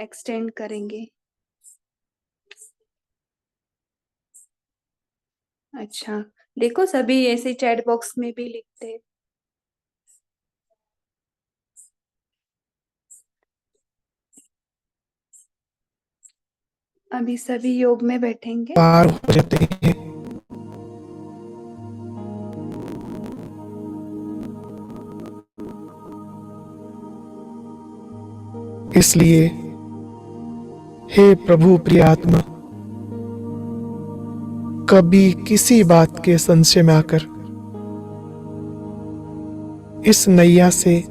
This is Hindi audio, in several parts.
एक्सटेंड करेंगे। अच्छा, देखो सभी ऐसे चैट बॉक्स में भी लिखते हैं। अभी सभी योग में बैठेंगे। पार हो जाते हैं। इसलिए हे प्रभु प्रिय आत्मा, कभी किसी बात के संशय में आकर इस नैया से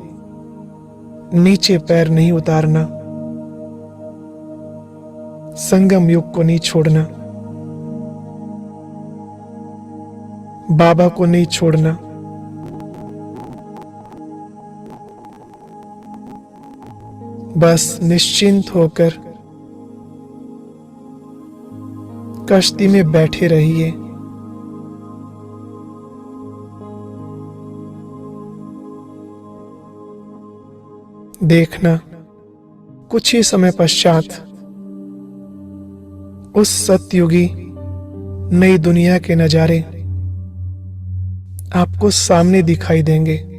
नीचे पैर नहीं उतारना, संगम युग को नहीं छोड़ना, बाबा को नहीं छोड़ना। बस निश्चिंत होकर कश्ती में बैठे रहिए। देखना कुछ ही समय पश्चात उस सतयुगी नई दुनिया के नजारे आपको सामने दिखाई देंगे।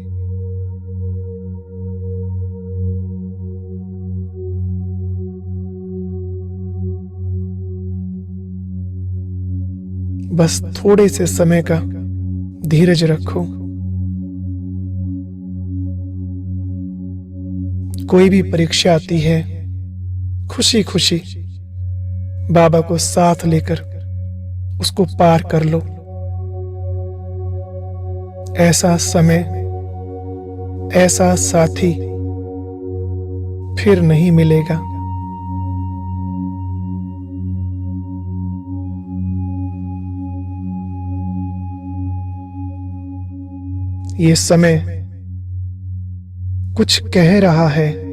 बस थोड़े से समय का धीरज रखो। कोई भी परीक्षा आती है, खुशी खुशी बाबा को साथ लेकर उसको पार कर लो। ऐसा समय, ऐसा साथी फिर नहीं मिलेगा। ये समय कुछ कह रहा है।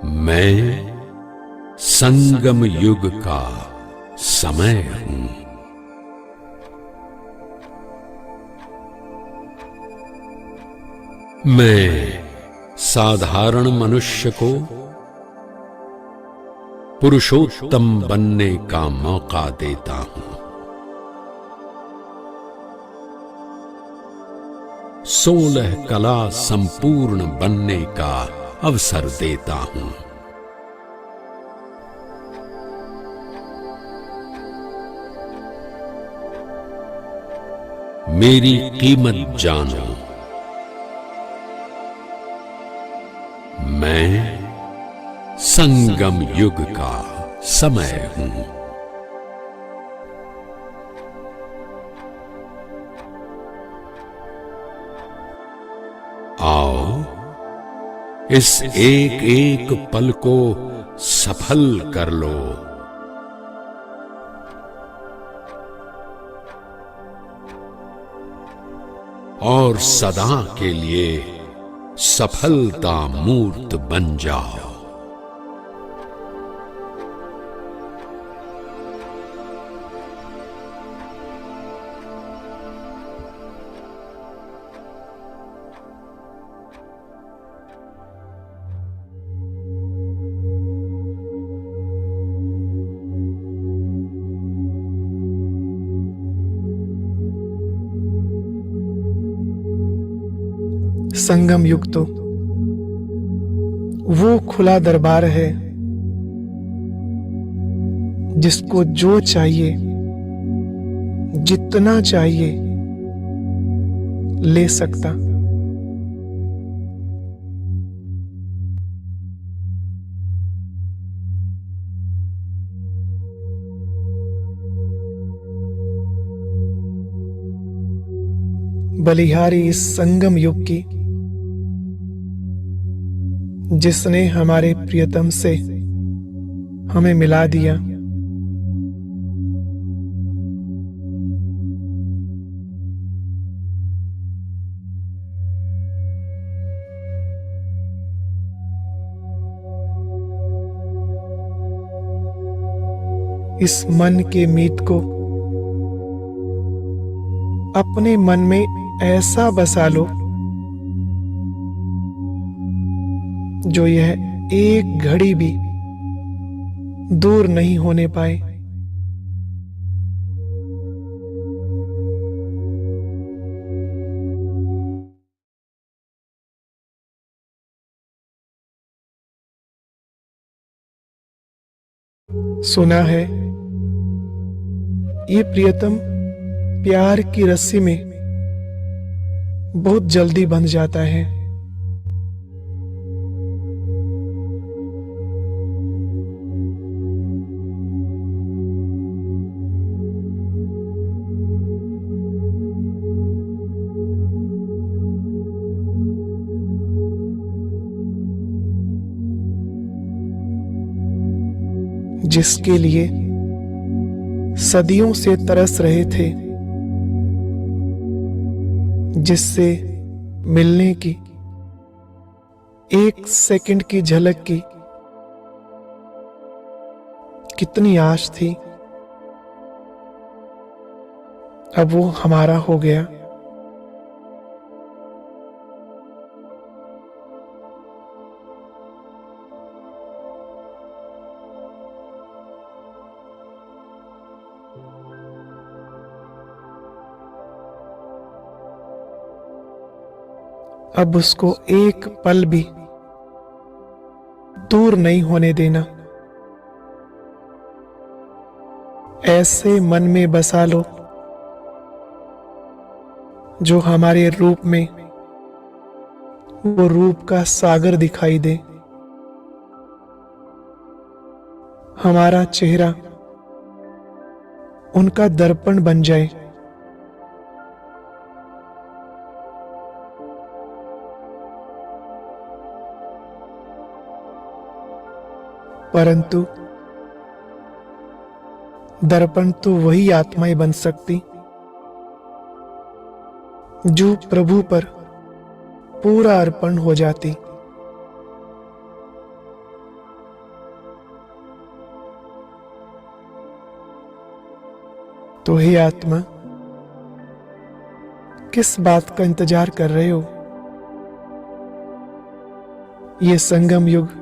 मैं संगम युग का समय हूं। मैं साधारण मनुष्य को पुरुषोत्तम बनने का मौका देता हूं। 16 कला संपूर्ण बनने का अवसर देता हूं। मेरी कीमत जानो। मैं संगम युग का समय हूं। आओ, इस एक एक पल को सफल कर लो। और सदा के लिए सफलता मूर्त बन जाओ। संगम युग तो वो खुला दरबार है जिसको जो चाहिए, जितना चाहिए ले सकता। बलिहारी इस संगम युग की, जिसने हमारे प्रियतम से हमें मिला दिया। इस मन के मीत को अपने मन में ऐसा बसा लो जो यह एक घड़ी भी दूर नहीं होने पाए। सुना है ये प्रियतम प्यार की रस्सी में बहुत जल्दी बंध जाता है। जिसके लिए सदियों से तरस रहे थे, जिससे मिलने की एक सेकंड की झलक की कितनी आश थी, अब वो हमारा हो गया। अब उसको एक पल भी दूर नहीं होने देना। ऐसे मन में बसा लो जो हमारे रूप में वो रूप का सागर दिखाई दे। हमारा चेहरा उनका दर्पण बन जाए। परंतु दर्पण तो वही आत्माएं बन सकती जो प्रभु पर पूरा अर्पण हो जाती। तो हे आत्मा, किस बात का इंतजार कर रहे हो? ये संगम युग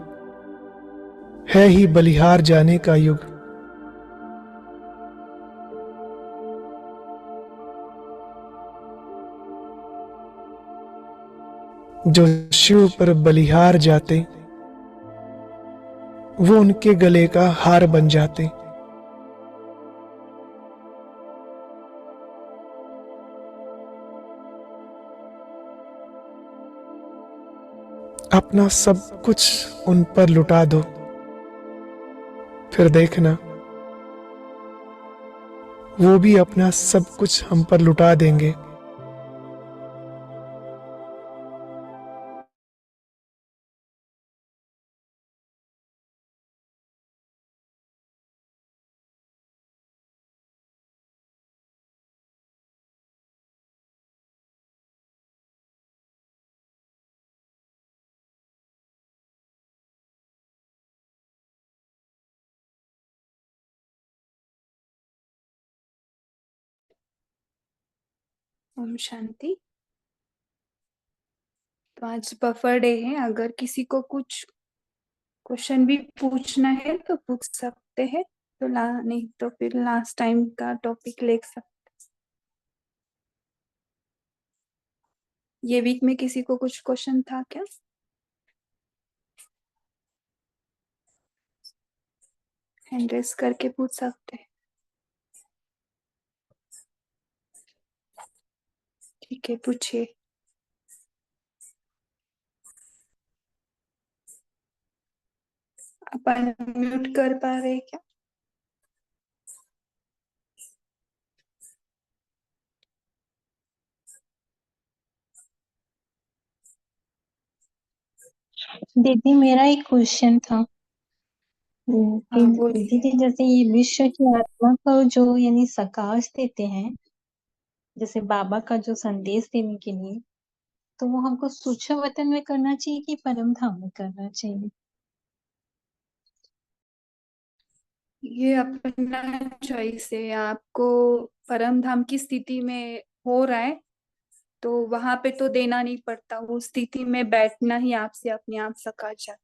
है ही बलिहार जाने का युग। जो शिव पर बलिहार जाते वो उनके गले का हार बन जाते। अपना सब कुछ उन पर लुटा दो, फिर देखना वो भी अपना सब कुछ हम पर लुटा देंगे। ओम शांति। तो आज बफर डे है, अगर किसी को कुछ क्वेश्चन भी पूछना है तो पूछ सकते हैं, तो नहीं तो फिर लास्ट टाइम का टॉपिक ले सकते। ये वीक में किसी को कुछ क्वेश्चन था क्या? हैंड रेस करके पूछ सकते हैं। ठीक है, पूछिए। आप अनम्यूट कर पा रहे हैं क्या? दीदी मेरा एक क्वेश्चन था कि हाँ, बोलिए। दीदी जैसे ये विश्व की आत्मा को जो यानी प्रकाश देते हैं, जैसे बाबा का जो संदेश देने के लिए, तो वो हमको सूक्ष्म वतन में करना चाहिए कि परम धाम में करना चाहिए? ये अपना चॉइस है। आपको परम धाम की स्थिति में हो रहा है तो वहां पे तो देना नहीं पड़ता, वो स्थिति में बैठना ही आपसे अपने आप सका जाता है।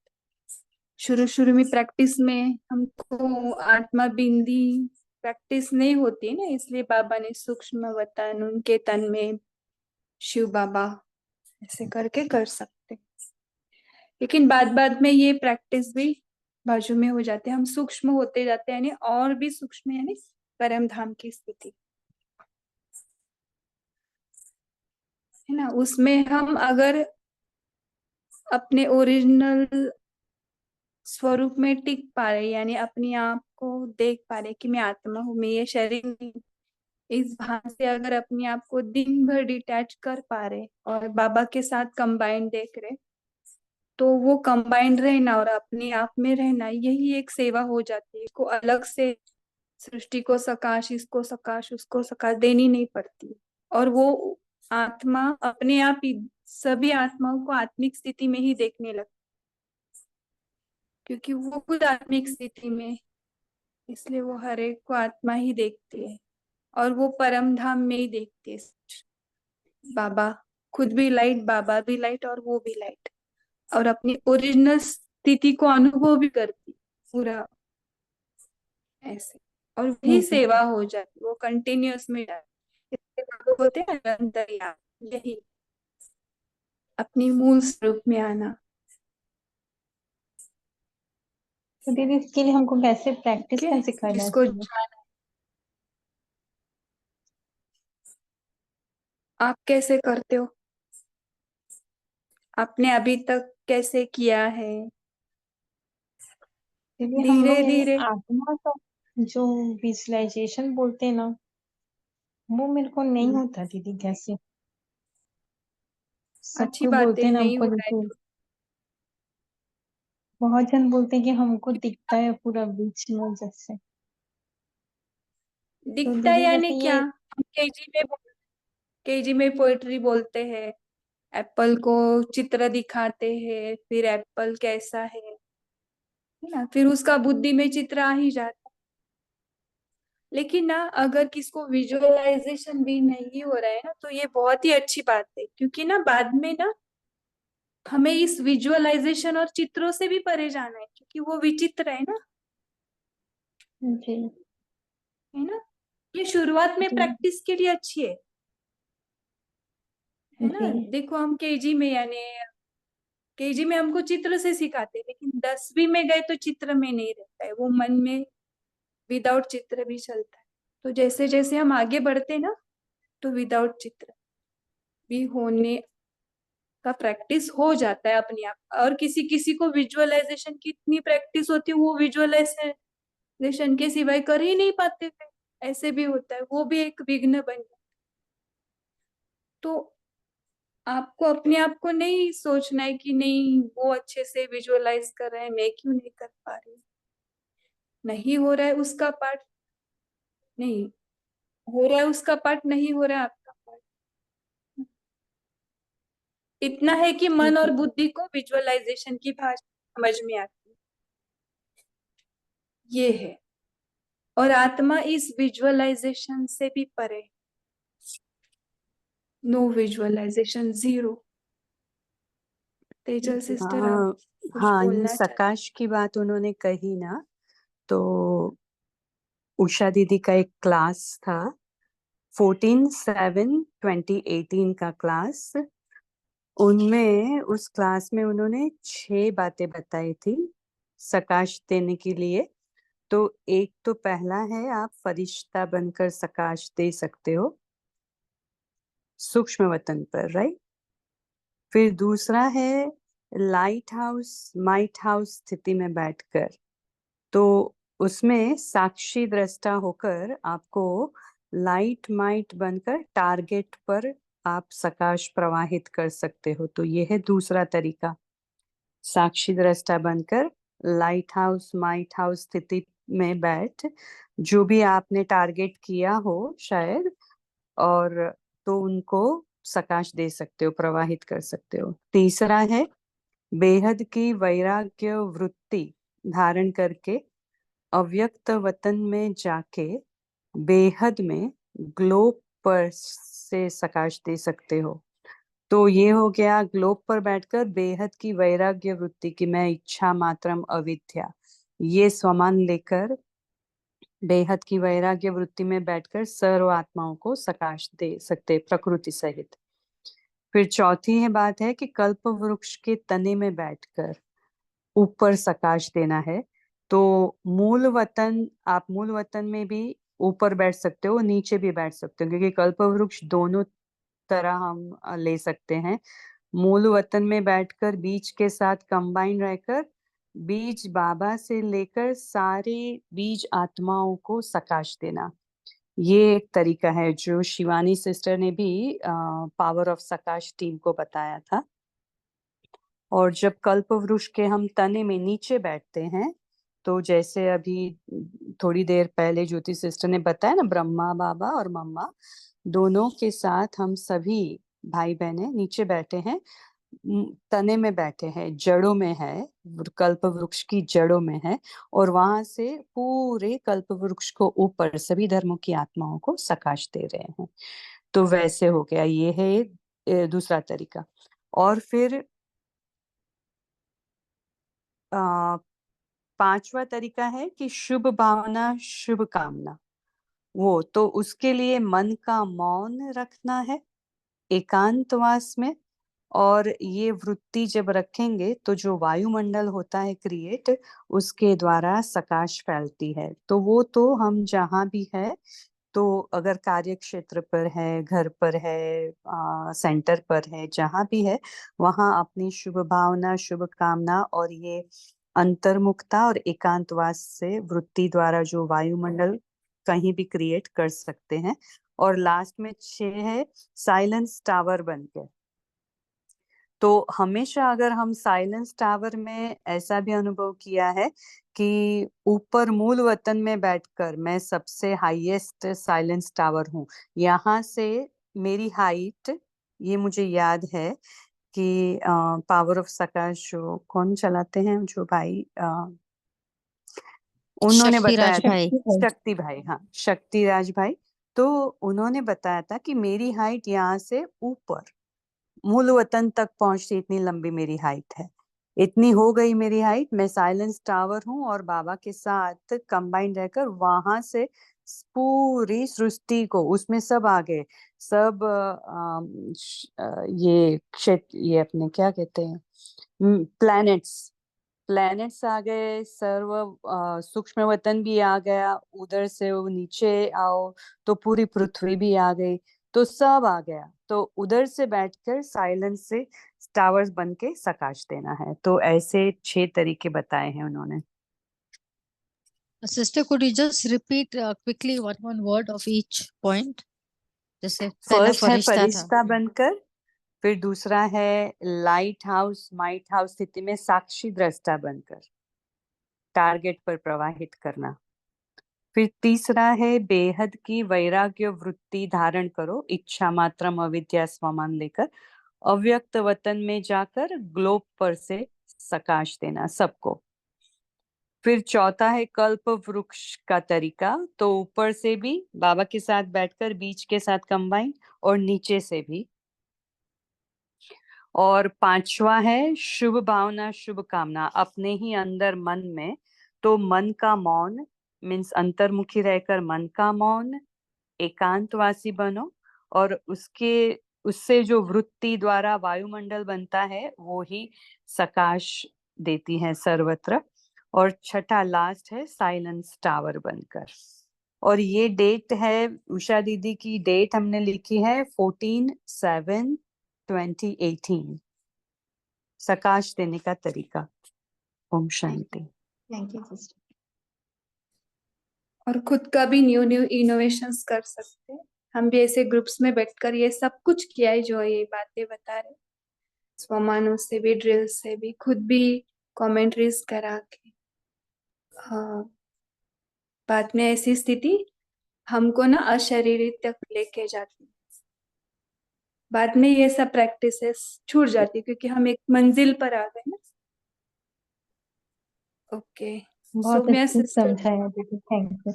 शुरू शुरू में प्रैक्टिस में हमको आत्मा बिंदी प्रैक्टिस नहीं होती है ना, इसलिए बाबा ने सूक्ष्म वतन उनके तन में शिव बाबा ऐसे करके कर सकते। लेकिन बाद बाद में ये प्रैक्टिस भी बाजू में हो जाते हैं, हम सूक्ष्म होते जाते हैं, यानी और भी सूक्ष्म, यानी परम धाम की स्थिति है ना। उसमें हम अगर अपने ओरिजिनल स्वरूप में टिक पा रहे, यानी अपने आप को देख पा रहे कि मैं आत्मा हूँ, मैं ये शरीर नहीं, इस भान से अगर अपने आप को दिन भर डिटैच कर पा रहे और बाबा के साथ कंबाइंड देख रहे, तो वो कंबाइंड रहना और अपने आप में रहना यही एक सेवा हो जाती है। इसको अलग से सृष्टि को सकाश, इसको सकाश, उसको सकाश देनी नहीं पड़ती। और वो आत्मा अपने आप ही सभी आत्माओं को आत्मिक स्थिति में ही देखने लगती, क्योंकि वो खुद आत्मिक स्थिति में है, इसलिए वो हर एक को आत्मा ही देखती है और वो परम धाम में ही देखती है। बाबा खुद भी लाइट, बाबा भी लाइट और वो भी लाइट, और अपनी ओरिजिनल स्थिति को अनुभव भी करती पूरा ऐसे। और वही जी। सेवा हो जाती, वो कंटिन्यूअस में जाती। इसलिए बाबा बोलते हैं निरंतर याद, यही अपनी मूल स्वरूप में आना। तो दीदी इसके लिए हमको कैसे ठीक प्रैक्टिस है, कैसे करना जिसको चाहिए? जाना, आप कैसे करते हो, आपने अभी तक कैसे किया है? दीदी हम धीरे लोग यानी धीरे। आत्मा का जो विजुअलाइजेशन बोलते हैं ना, वो मेरे को नहीं होता दीदी। कैसे सब अच्छी कोई बात बोलते है, हैं ना नहीं हमको, हो रहा है जैसे तो। बहुत जन बोलते हैं कि हमको दिखता है पूरा बीच में जैसे। तो दिखता है दीदी यानी जैसे क्या, ये हम केजी में पोएट्री बोलते हैं, एप्पल को चित्र दिखाते हैं, फिर एप्पल कैसा है ना, फिर उसका बुद्धि में चित्र आ ही जाता है। लेकिन ना अगर किसको विजुअलाइजेशन भी नहीं हो रहा है ना, तो ये बहुत ही अच्छी बात है, क्योंकि ना बाद में ना हमें इस विजुअलाइजेशन और चित्रों से भी परे जाना है, क्योंकि वो विचित्र जी है ना। ये शुरुआत में जी प्रैक्टिस के लिए अच्छी है ना। जी देखो हम केजी में, यानी केजी में हमको चित्र से सिखाते हैं, लेकिन 10वीं में गए तो चित्र में नहीं रहता है, वो मन में विदाउट चित्र भी चलता है। तो जैसे जैसे हम आगे बढ़ते हैं ना, तो विदाउट चित्र भी होने का प्रैक्टिस हो जाता है अपने आप। और किसी किसी को विजुअलाइजेशन की इतनी प्रैक्टिस होती है, वो विजुअलाइजेशन के सिवाय कर ही नहीं पाते थे, ऐसे भी होता है, वो भी एक विघ्न बन जाता है। तो आपको अपने आप को नहीं सोचना है कि नहीं वो अच्छे से विजुअलाइज कर रहे हैं, मैं क्यों नहीं कर पा रही हूँ। नहीं हो रहा है उसका पार्ट, नहीं हो रहा है उसका पार्ट, नहीं हो रहा है आपका पार्ट। इतना है कि मन और जी बुद्धि को विजुअलाइजेशन की भाषा समझ में आती है, ये है। और आत्मा इस विजुअलाइजेशन से भी परे, नो विजुअलाइजेशन, जीरो। तेजल जी। सिस्टर आप हाँ। कुछ हाँ, ये बोलना चाहते? सकाश की बात उन्होंने कही ना, तो उषा दीदी का एक क्लास था, 14/7/2018 का क्लास। उनमें उस क्लास में उन्होंने 6 बातें बताई थी सकाश देने के लिए। तो एक तो पहला है, आप फरिश्ता बनकर सकाश दे सकते हो सूक्ष्म वतन पर, राइट। फिर दूसरा है लाइट हाउस माइट हाउस स्थिति में बैठकर, तो उसमें साक्षी दृष्टा होकर आपको लाइट माइट बनकर टारगेट पर आप सकाश प्रवाहित कर सकते हो। तो ये है दूसरा तरीका, साक्षी दृष्टा बनकर लाइट हाउस माइट हाउस स्थिति में बैठ जो भी आपने टारगेट किया हो शायद, और तो उनको सकाश दे सकते हो, प्रवाहित कर सकते हो। तीसरा है बेहद की वैराग्य वृत्ति धारण करके अव्यक्त वतन में जाके बेहद में ग्लोब पर से प्रकाश दे सकते हो। तो ये हो गया ग्लोब पर बैठकर बेहद की वैराग्य वृत्ति की मैं इच्छा मात्रम अविद्या, ये स्वमान लेकर बेहद की वैराग्य वृत्ति में बैठकर सर्व आत्माओं को प्रकाश दे सकते प्रकृति सहित। फिर चौथी है बात है कि कल्प वृक्ष के तने में बैठकर ऊपर प्रकाश देना है। तो मूल वतन, आप मूल वतन में भी ऊपर बैठ सकते हो, नीचे भी बैठ सकते हो, क्योंकि कल्प वृक्ष दोनों तरह हम ले सकते हैं। मूल वतन में बैठकर बीज के साथ कंबाइन रहकर बीज बाबा से लेकर सारे बीज आत्माओं को प्रकाश देना, ये एक तरीका है जो शिवानी सिस्टर ने भी पावर ऑफ प्रकाश टीम को बताया था। और जब कल्प वृक्ष के हम तने में नीचे बैठते हैं, तो जैसे अभी थोड़ी देर पहले ज्योति सिस्टर ने बताया ना, ब्रह्मा बाबा और मम्मा दोनों के साथ हम सभी भाई बहनें नीचे बैठे हैं, तने में बैठे हैं, जड़ों में है, कल्प वृक्ष की जड़ों में है, और वहां से पूरे कल्प वृक्ष को ऊपर सभी धर्मों की आत्माओं को प्रकाश दे रहे हैं। तो वैसे हो गया, ये है दूसरा तरीका। और फिर पांचवा तरीका है कि शुभ भावना शुभ कामना, वो तो उसके लिए मन का मौन रखना है एकांतवास में। और ये वृत्ति जब रखेंगे तो जो वायुमंडल होता है क्रिएट, उसके द्वारा प्रकाश फैलती है। तो वो तो हम जहाँ भी है, तो अगर कार्य क्षेत्र पर है, घर पर है, सेंटर पर है, जहाँ भी है, वहाँ अपनी शुभ भावना शुभ कामना और ये अंतर्मुखता और एकांतवास से वृत्ति द्वारा जो वायुमंडल कहीं भी क्रिएट कर सकते हैं। और लास्ट में 6 है साइलेंस टावर बनके। तो हमेशा अगर हम साइलेंस टावर में ऐसा भी अनुभव किया है कि ऊपर मूल वतन में बैठकर मैं सबसे हाईएस्ट साइलेंस टावर हूँ, यहाँ से मेरी हाइट, ये मुझे याद है कि पावर ऑफ प्रकाश जो कौन चलाते हैं, जो भाई उन्होंने बताया शक्तिराज था, भाई। शक्ति भाई, हाँ शक्तिराज भाई। तो उन्होंने बताया था कि मेरी हाइट यहाँ से ऊपर मूल वतन तक पहुंचती, इतनी लंबी मेरी हाइट है, इतनी हो गई मेरी हाइट, मैं साइलेंस टावर हूँ और बाबा के साथ कंबाइन रहकर वहां से पूरी सृष्टि को, उसमें सब आ गए, सब ये क्षेत्र, ये अपने क्या कहते हैं, प्लैनेट्स, प्लैनेट्स आ गए, सर्व सूक्ष्म वतन भी आ गया, उधर से वो नीचे आओ तो पूरी पृथ्वी भी आ गई, तो सब आ गया। तो उधर से बैठकर साइलेंस से टावर्स बन के प्रकाश देना है। तो ऐसे 6 तरीके बताए हैं उन्होंने। Sister, could you just repeat quickly one word of each point? जैसे पहला फर्स्ट है फरिश्ता था। फरिश्ता बनकर, फिर दूसरा है लाइट हाउस माइट हाउस स्थिति में साक्षी दृष्टा बनकर टारगेट पर प्रवाहित करना। फिर तीसरा है बेहद की वैराग्य वृत्ति धारण करो, इच्छा मात्रम अविद्या स्वमान लेकर अव्यक्त वतन में जाकर ग्लोब पर से प्रकाश देना सबको। फिर चौथा है कल्प वृक्ष का तरीका, तो ऊपर से भी बाबा के साथ बैठकर बीज के साथ कंबाइन, और नीचे से भी। और पांचवा है शुभ भावना शुभ कामना, अपने ही अंदर मन में, तो मन का मौन मीन्स अंतर्मुखी रहकर मन का मौन, एकांतवासी बनो, और उससे जो वृत्ति द्वारा वायुमंडल बनता है वो ही प्रकाश देती है सर्वत्र। और छठा लास्ट है साइलेंस टावर बनकर। और ये डेट है, उषा दीदी की डेट हमने लिखी है 14/7/2018, प्रकाश देने का तरीका। ओम शांति। Thank you sister. और खुद का भी न्यू न्यू इनोवेशंस कर सकते हैं। हम भी ऐसे ग्रुप्स में बैठकर ये सब कुछ किया है जो ये बातें बता रहे, स्वमानों से भी, ड्रिल से भी, खुद भी कमेंट्रीज करा के। हाँ, बाद में ऐसी स्थिति हमको ना अशरीरी तक लेके जाती, बाद में ये सब प्रैक्टिसेस छूट जाती क्योंकि हम एक मंजिल पर आ गए ना। ओके, बहुत सौम्या अच्छे सिस्टर। समझाया दीदी, थैंक यू।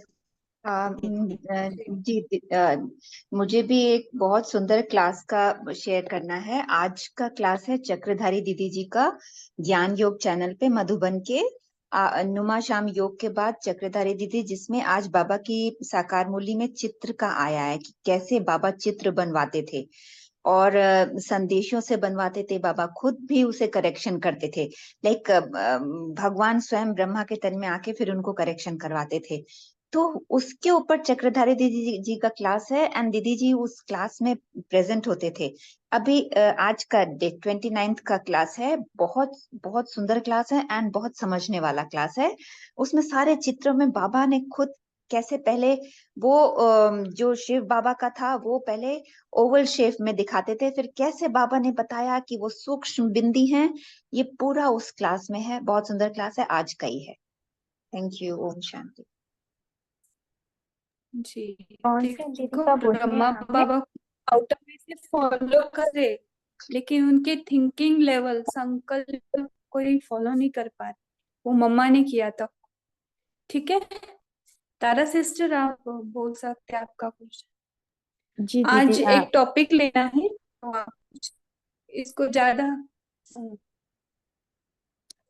जी मुझे भी एक बहुत सुंदर क्लास का शेयर करना है। आज का क्लास है चक्रधारी दीदी जी का ज्ञान योग चैनल पे मधुबन के नुमा शाम योग के बाद चक्रधारी दीदी, जिसमें आज बाबा की साकार मूर्ति में चित्र का आया है कि कैसे बाबा चित्र बनवाते थे और संदेशों से बनवाते थे। बाबा खुद भी उसे करेक्शन करते थे। लाइक भगवान स्वयं ब्रह्मा के तन में आके फिर उनको करेक्शन करवाते थे। तो उसके ऊपर चक्रधारी दीदी जी का क्लास है एंड दीदी जी उस क्लास में प्रेजेंट होते थे। अभी आज का डे 29 का क्लास है। बहुत बहुत सुंदर क्लास है एंड बहुत समझने वाला क्लास है। उसमें सारे चित्रों में बाबा ने खुद कैसे पहले वो जो शिव बाबा का था वो पहले ओवल शेप में दिखाते थे, फिर कैसे बाबा ने बताया कि वो सूक्ष्म बिंदी हैं। ये पूरा उस क्लास में है। बहुत सुंदर क्लास है, आज का ही है। Thank you. ओम शांति। जी कौन से दीदी देखो, का बोल रहे ब्रह्मा हैं आपने? बाबा आउटर वे से फॉलो करे, लेकिन उनके थिंकिंग लेवल, संकल्प कोई फॉलो नहीं कर पा रहे। वो मम्मा ने किया था। ठीक है तारा सिस्टर, आप बोल सकते हैं आपका कुछ। जी आज दीदी। एक टॉपिक लेना है तो आप कुछ इसको ज्यादा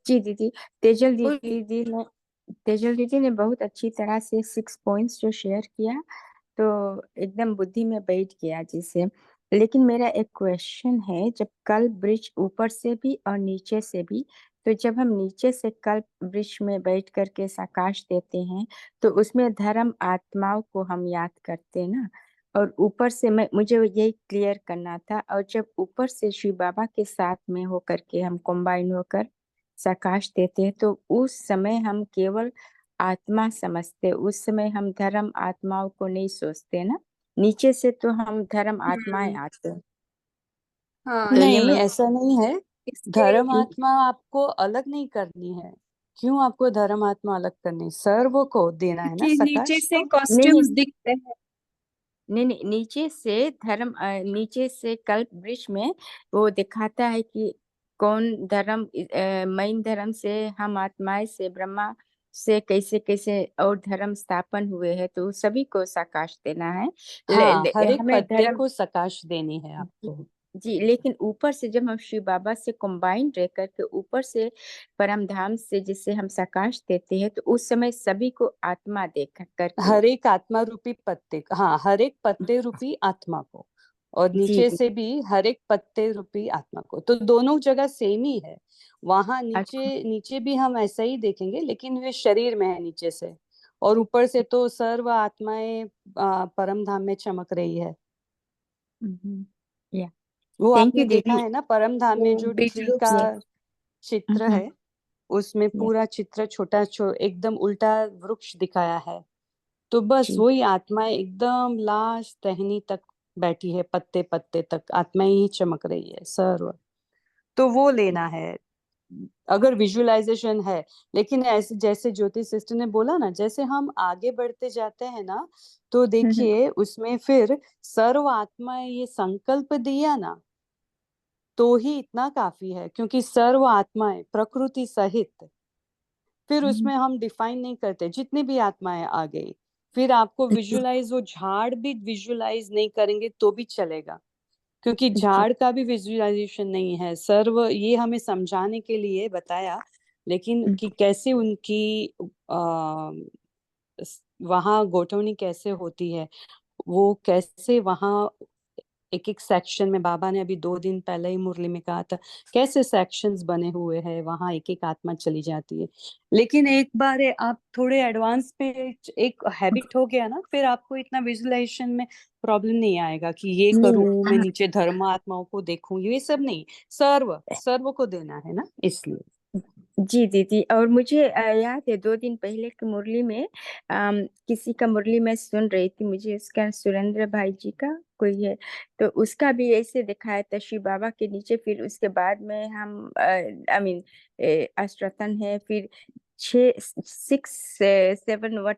जी दीदी, तेजल बोलिए। दीदी ने बहुत अच्छी तरह से 6 पॉइंट्स जो शेयर किया, तो एकदम बुद्धि में बैठ गया जिसे। लेकिन मेरा एक क्वेश्चन है, जब कल ब्रिज ऊपर से भी और नीचे से भी, तो जब हम नीचे से कल ब्रिज में बैठ करके साकाश देते हैं, तो उसमें धर्म आत्माओं को हम याद करते हैं ना, और ऊपर से मुझे यही क्लियर करना था। और जब ऊपर से शिव बाबा के साथ में होकर के हम कंबाइन होकर प्रकाश देते हैं, तो उस समय हम केवल आत्मा समझते, उस समय हम धर्म आत्माओं को नहीं सोचते ना। नीचे से तो हम धर्म आत्माएं आते हैं। हाँ तो ये नहीं, मैं ऐसा नहीं है। इसके धर्म आत्मा आपको अलग नहीं करनी है। क्यों आपको धर्म आत्मा अलग करनी? सर्व को देना है ना कि नीचे सकाश। से तो नहीं कॉस्ट्यूम्स दिखते हैं। नहीं, नीचे से धर्म नीचे से कल्प वृक्ष में वो दिखाता है कि कौन धर्म, मैन धर्म से हम आत्माएं से ब्रह्मा से कैसे कैसे और धर्म स्थापन हुए हैं, तो सभी को साकाश देना है। हाँ, हर एक हमें पत्ते धर्म। को सकाश देनी है जी आपको। जी, लेकिन ऊपर से जब हम शिव बाबा से कंबाइंड रह करके ऊपर से परम धाम से जिसे हम सकाश देते हैं, तो उस समय सभी को आत्मा देख करके। हर एक आत्मा रूपी पत्ते, हाँ, हर एक पत्ते रूपी आत्मा को, और जी नीचे जी। से भी हर एक पत्ते रूपी आत्मा को। तो दोनों जगह सेम ही है। वहां अच्छा। नीचे नीचे भी हम ऐसा ही देखेंगे, लेकिन वे शरीर में है नीचे से, और ऊपर से तो सर्व आत्माएं परम धाम में चमक रही है। या वो थैंक यू आपने देखा दीदी। है ना, परम धाम वो में जो बीज ट्री रूप का से। चित्र है, उसमें पूरा चित्र छोटा एकदम उल्टा वृक्ष दिखाया है। तो बस जी वही आत्मा एकदम लास्ट टहनी तक बैठी है, पत्ते पत्ते तक आत्मा ही चमक रही है सर्व। तो वो लेना है अगर विजुअलाइजेशन है। लेकिन ऐसे जैसे ज्योति सिस्टर ने बोला ना, जैसे हम आगे बढ़ते जाते हैं ना, तो देखिए उसमें फिर सर्व आत्मा ये संकल्प दिया ना, तो ही इतना काफी है, क्योंकि सर्व आत्माएं प्रकृति सहित, फिर उसमें हम डिफाइन नहीं करते जितनी भी आत्माएं आ गई। फिर आपको विजुअलाइज, वो झाड़ भी विजुअलाइज नहीं करेंगे तो भी चलेगा, क्योंकि जी झाड़ का भी विजुअलाइजेशन नहीं है। सर्व ये हमें समझाने के लिए बताया, लेकिन कि कैसे उनकी वहां गोठवनी कैसे होती है, वो कैसे वहां एक एक सेक्शन में, बाबा ने अभी 2 दिन पहले ही मुरली में कहा था, कैसे सेक्शंस बने हुए हैं, वहां एक एक आत्मा चली जाती है। लेकिन एक बार आप थोड़े एडवांस पे एक हैबिट हो गया ना, फिर आपको इतना विजुअलाइजेशन में प्रॉब्लम नहीं आएगा कि ये नहीं। करूं मैं, नीचे धर्म आत्माओं को देखूं, ये सब नहीं। सर्व सर्व को देना है ना, इसलिए। जी दीदी, और मुझे याद है 2 दिन पहले की मुरली में किसी का मुरली मैं सुन रही थी, मुझे उसका सुरेंद्र भाई जी का कोई है, तो उसका भी ऐसे दिखाया था शिव बाबा के नीचे, फिर उसके बाद में हम आई मीन अष्टरतन है, फिर 6 6 7 वट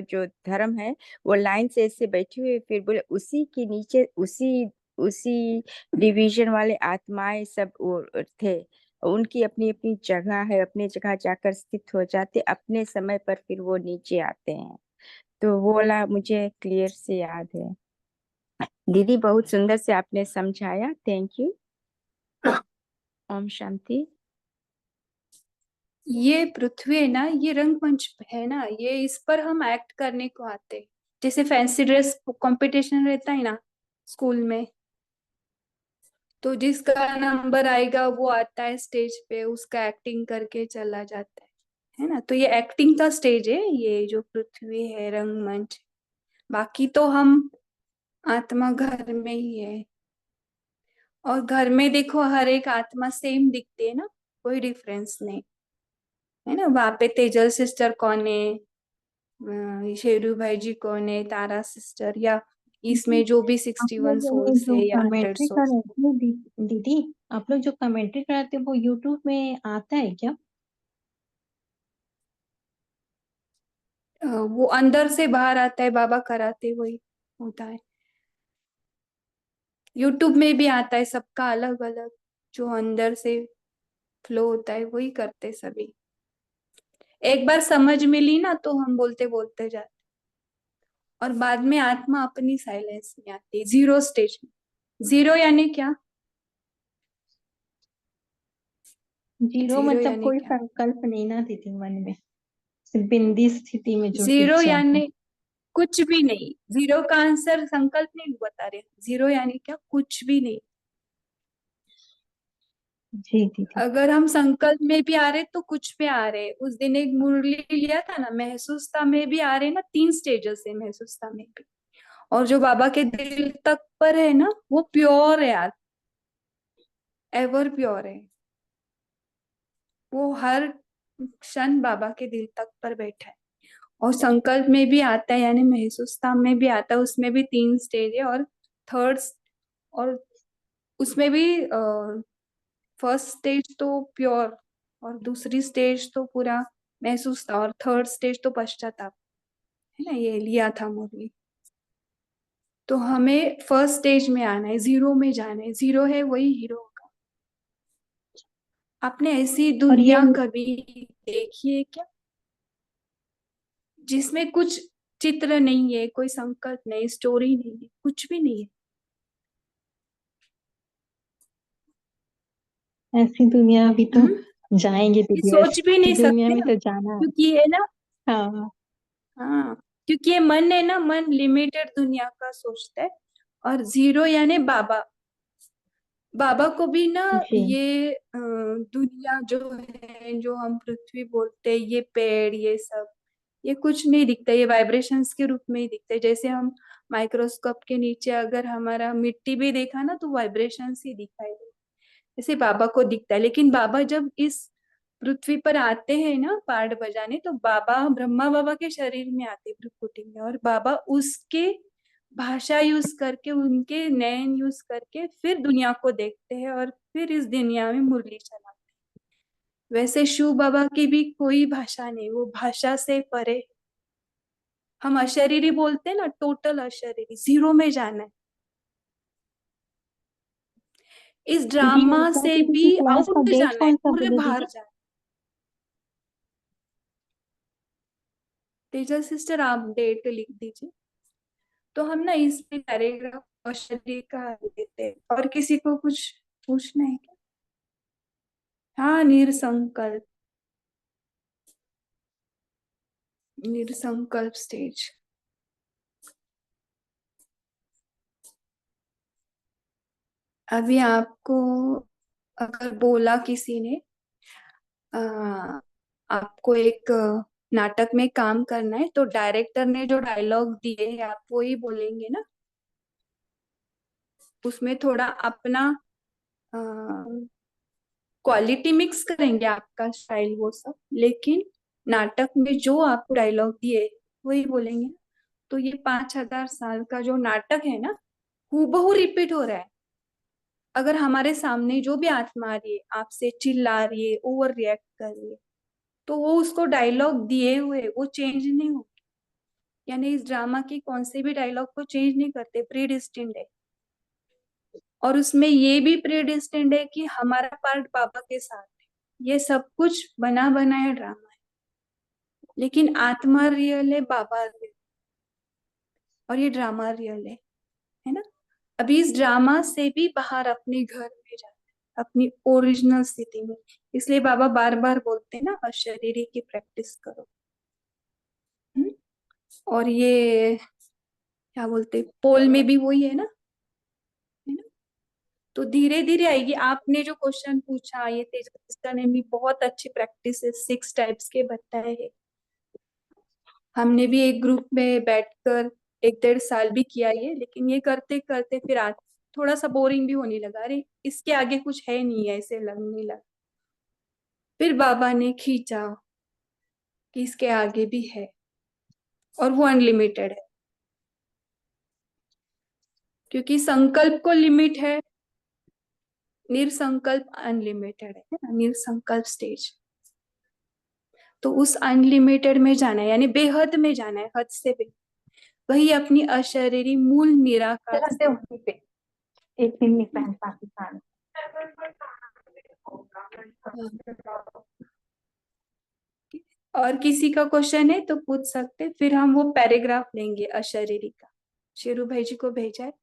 जो धर्म है वो लाइन से ऐसे बैठे हुए, फिर बोले उसी के नीचे उसी उसी डिवीजन वाले आत्माएं सब वो थे। उनकी अपनी अपनी जगह है, अपनी जगह जाकर स्थित हो जाते, अपने समय पर फिर वो नीचे आते हैं। तो वो वाला मुझे क्लियर से याद है। दीदी बहुत सुंदर से आपने समझाया, थैंक यू। ओम शांति। ये पृथ्वी है ना, ये रंगमंच है ना, ये इस पर हम एक्ट करने को आते हैं। जैसे फैंसी ड्रेस कंपटीशन रहता है ना स्कूल में, तो जिसका नंबर आएगा वो आता है स्टेज पे, उसका एक्टिंग करके चला जाता है ना। तो ये एक्टिंग का स्टेज है, ये जो पृथ्वी है रंगमंच। बाकी तो हम आत्मा घर में ही है। और घर में देखो हर एक आत्मा सेम दिखती है ना, कोई डिफरेंस नहीं है ना। वहां पे तेजल सिस्टर कौन है, शेरू भाई जी कौन है, तारा सिस्टर, या दीदी, इसमें जो भी आप 61 लोग ये सोल्स जो है या 100 कमेंट्री कर सोल्स। रहे थे दीदी, आप लोग जो कमेंट्री कराते हैं वो यूट्यूब में आता है क्या? वो अंदर से बाहर आता है, बाबा कराते वही होता है। यूट्यूब में भी आता है, सबका अलग अलग, जो अंदर से फ्लो होता है वही करते सभी। एक बार समझ मिली ना तो हम बोलते बोलते जाते, और बाद में आत्मा अपनी साइलेंस में आती है, जीरो स्टेज में। जीरो यानी क्या? जीरो जीरो मतलब यानी कोई क्या? संकल्प नहीं ना दीदी मन में, सिर्फ बिंदी स्थिति में जो टिक जीरो जाता। यानी कुछ भी नहीं। जीरो का आंसर संकल्प नहीं बता रहे। जीरो यानी क्या? कुछ भी नहीं। जी दीदी। अगर हम संकल्प में भी आ रहे तो कुछ पे आ रहे। उस दिन एक मुरली लिया था ना, महसूसता में भी आ रहे ना, 3 स्टेजेस है महसूसता में भी। और जो बाबा के दिल तक पर है ना, वो प्योर है यार, एवर प्योर है। वो हर क्षण बाबा के दिल तक पर बैठा है। और संकल्प में भी आता है, यानी महसूसता में भी आता है, उसमें भी 3 स्टेज है। और थर्ड, और उसमें भी फर्स्ट स्टेज तो प्योर, और दूसरी स्टेज तो पूरा महसूस था, और थर्ड स्टेज तो पश्चाताप है ना, ये लिया था मुरली। तो हमें फर्स्ट स्टेज में आना है, जीरो में जाना है। जीरो है वही हीरो होगा। आपने ऐसी और ये दुनिया कभी देखी है क्या, जिसमें कुछ चित्र नहीं है, कोई संकल्प नहीं, स्टोरी नहीं है, कुछ भी नहीं है? ऐसी दुनिया अभी तो हम्म। जाएंगे ये दीदी, सोच भी ऐसी नहीं दुनिया सकते में ना, तो जाना है। क्योंकि ये ना, हाँ हाँ, क्योंकि ये मन है ना, मन लिमिटेड दुनिया का सोचता है। और जीरो यानी बाबा। बाबा को भी ना, जी। ये दुनिया जो है, जो हम पृथ्वी बोलते हैं, ये पेड़, ये सब, ये कुछ नहीं दिखता। ये वाइब्रेशंस के रूप में ही दिखते हैं। जैसे हम माइक्रोस्कोप के नीचे अगर हमारा मिट्टी भी देखा ना, तो वाइब्रेशंस ही दिखाई दे, जैसे बाबा को दिखता है। लेकिन बाबा जब इस पृथ्वी पर आते हैं ना पार्ट बजाने, तो बाबा ब्रह्मा बाबा के शरीर में आते भ्रुकुटी में, और बाबा उसके भाषा यूज करके, उनके नयन यूज करके फिर दुनिया को देखते हैं, और फिर इस दुनिया में मुरली चलाते हैं। वैसे शिव बाबा की भी कोई भाषा नहीं, वो भाषा से परे। हम अशरीरी बोलते हैं ना, टोटल अशरीरी, जीरो में जाना है। इस दीदी ड्रामा से दीदी की भी क्लास का आउट डेट जाना है, कौन सा पूरे बोले बाहर दीदी? जाना है। तेजल सिस्टर आप डेट लिख दीजिए, तो हम ना इसमें पैराग्राफ और शरीर का देते हैं। और किसी को कुछ पूछना है क्या? हाँ, निरसंकल्प, निरसंकल्प स्टेज। अभी आपको अगर बोला किसी ने, आ, आपको एक नाटक में काम करना है, तो डायरेक्टर ने जो डायलॉग दिए हैं आप वो ही बोलेंगे ना। उसमें थोड़ा अपना क्वालिटी मिक्स करेंगे, आपका स्टाइल वो सब, लेकिन नाटक में जो आपको डायलॉग दिए वही बोलेंगे। तो ये 5,000 साल का जो नाटक है ना, हूबहू रिपीट हो रहा है। अगर हमारे सामने जो भी आत्मा आ रही है, आपसे चिल्ला रही है, ओवर रिएक्ट कर रही है, तो वो उसको डायलॉग दिए हुए वो चेंज नहीं हो। यानी इस ड्रामा की कौन से भी डायलॉग को चेंज नहीं करते, प्री डिस्टिंड है। और उसमें ये भी प्रीडिस्टिन्ड है कि हमारा पार्ट बाबा के साथ है। ये सब कुछ बना बनाया ड्रामा है, लेकिन आत्मा रियल है, बाबा रियल, और ये ड्रामा रियल है ना। अभी इस ड्रामा से भी बाहर अपने घर में जाना है, अपनी ओरिजिनल स्थिति में। इसलिए बाबा बार बार बोलते हैं ना, अशरीरी की प्रैक्टिस करो। और ये क्या बोलते, पोल में भी वही है ना, है ना। तो धीरे धीरे आएगी। आपने जो क्वेश्चन पूछा, ये तेजस्विता ने भी बहुत अच्छी प्रैक्टिस है, 6 टाइप्स के बताए हैं। हमने भी एक ग्रुप में बैठकर 1-1.5 साल भी किया ये, लेकिन ये करते करते फिर आज थोड़ा सा बोरिंग भी होने लगा। अरे इसके आगे कुछ है नहीं है, ऐसे लगने लगा। फिर बाबा ने खींचा कि इसके आगे भी है, और वो अनलिमिटेड है, क्योंकि संकल्प को लिमिट है, निरसंकल्प अनलिमिटेड है ना, निरसंकल्प स्टेज। तो उस अनलिमिटेड में जाना है, यानी बेहद में जाना है, हद से बेहद। वही अपनी अशरीरी मूल निराकार चलते वहीं पे एक दिन में पहन पाकिस्तान। और किसी का क्वेश्चन है तो पूछ सकते, फिर हम वो पैराग्राफ लेंगे अशरीरी का। शेरू भाई जी को भेजा है।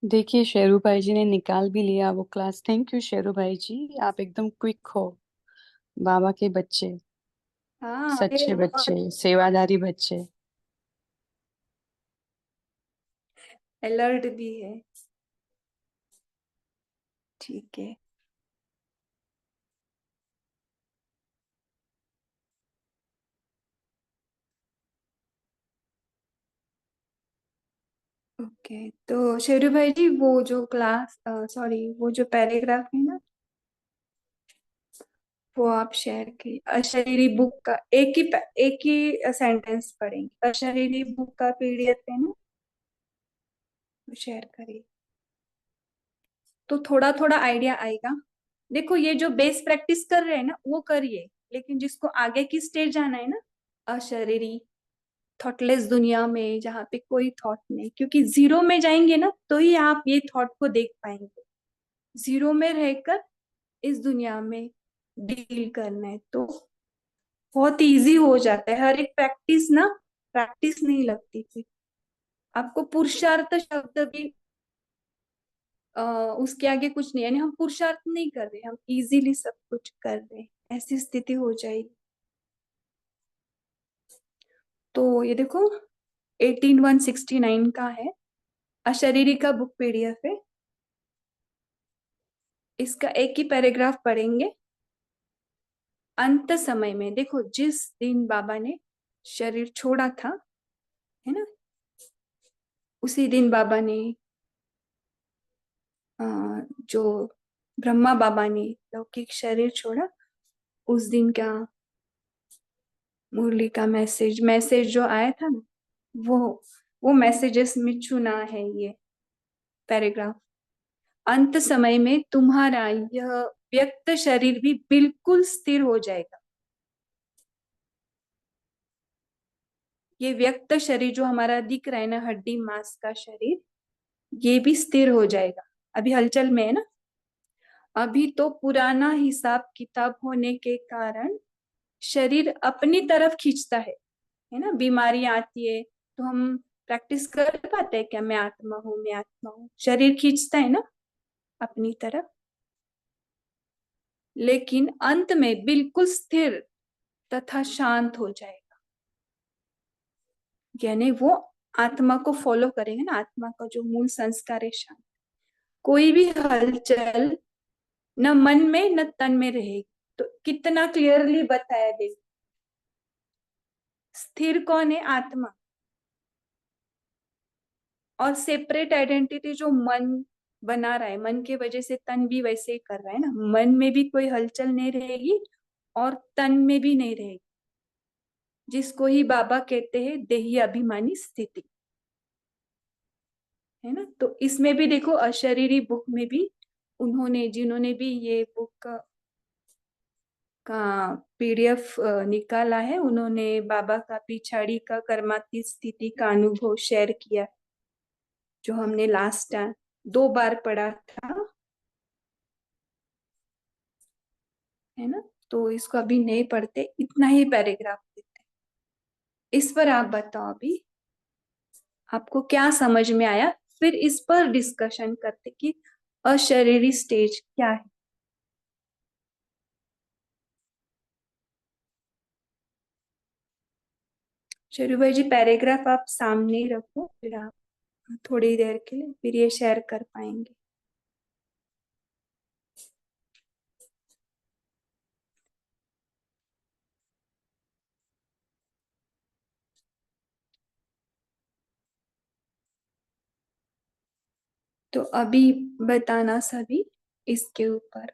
देखिए शेरू भाई जी ने निकाल भी लिया वो क्लास। थैंक यू शेरू भाई जी, आप एकदम क्विक हो। बाबा के बच्चे, हाँ, सच्चे बच्चे, सेवादारी बच्चे। अलर्ट भी है। ठीक है। ओके, तो शेरू भाई जी वो जो क्लास, सॉरी, वो जो पैराग्राफ है ना, वो आप शेयर की। अशरीरी बुक का एक ही सेंटेंस पढ़ेंगे। अशरीरी बुक का पीडीएफ है ना, वो शेयर करिए, तो थोड़ा थोड़ा आइडिया आएगा। देखो, ये जो बेस प्रैक्टिस कर रहे हैं ना, वो करिए, लेकिन जिसको आगे की स्टेज जाना है ना, अशरीरी थॉटलेस दुनिया में, जहाँ पे कोई थॉट नहीं, क्योंकि जीरो में जाएंगे ना तो ही आप ये थॉट को देख पाएंगे। जीरो में रहकर इस दुनिया में डील करना है तो बहुत इजी हो जाता है। हर एक प्रैक्टिस ना प्रैक्टिस नहीं लगती, फिर आपको पुरुषार्थ शब्द भी उसके आगे कुछ नहीं, यानी हम पुरुषार्थ नहीं कर रहे, हम इजीली सब कुछ कर रहे हैं, ऐसी स्थिति हो जाएगी। तो ये देखो, 18169 का है, अशरीरी का बुक पीडीएफ है। इसका एक ही पैराग्राफ पढ़ेंगे। अंत समय में, देखो जिस दिन बाबा ने शरीर छोड़ा था, है ना, उसी दिन बाबा ने जो ब्रह्मा बाबा ने लौकिक शरीर छोड़ा, उस दिन का मुरली का मैसेज जो आया था ना, वो मैसेजेस में चुना है ये पैराग्राफ। अंत समय में तुम्हारा यह व्यक्त शरीर भी बिल्कुल स्थिर हो जाएगा। ये व्यक्त शरीर जो हमारा दिख रहा है ना, हड्डी मांस का शरीर, ये भी स्थिर हो जाएगा। अभी हलचल में है ना। अभी तो पुराना हिसाब किताब होने के कारण शरीर अपनी तरफ खींचता है ना। बीमारी आती है तो हम प्रैक्टिस कर पाते हैं क्या, मैं आत्मा हूँ, मैं आत्मा हूँ। शरीर खींचता है ना अपनी तरफ, लेकिन अंत में बिल्कुल स्थिर तथा शांत हो जाएगा। यानी वो आत्मा को फॉलो करेंगे ना, आत्मा का जो मूल संस्कार है शांत। कोई भी हलचल न मन में न तन में रहेगी। तो कितना क्लियरली बताया। देख, स्थिर कौन है, आत्मा। और सेपरेट आइडेंटिटी जो मन बना रहा है, मन के वजह से तन भी वैसे ही कर रहा है ना। मन में भी कोई हलचल नहीं रहेगी और तन में भी नहीं रहेगी, जिसको ही बाबा कहते हैं देही अभिमानी स्थिति। है ना। तो इसमें भी देखो अशरीरी बुक में भी उन्होंने, जिन्होंने भी ये बुक का पीडीएफ निकाला है, उन्होंने बाबा का पिछाड़ी का कर्मातीत स्थिति का अनुभव शेयर किया, जो हमने लास्ट टाइम 2 बार पढ़ा था, है ना। तो इसको अभी नहीं पढ़ते, इतना ही पैराग्राफ देते हैं। इस पर आप बताओ अभी आपको क्या समझ में आया, फिर इस पर डिस्कशन करते कि अशरीरी स्टेज क्या है। शेरू भाई जी, पैराग्राफ आप सामने ही रखो, फिर आप थोड़ी देर के लिए फिर ये शेयर कर पाएंगे। तो अभी बताना सभी इसके ऊपर।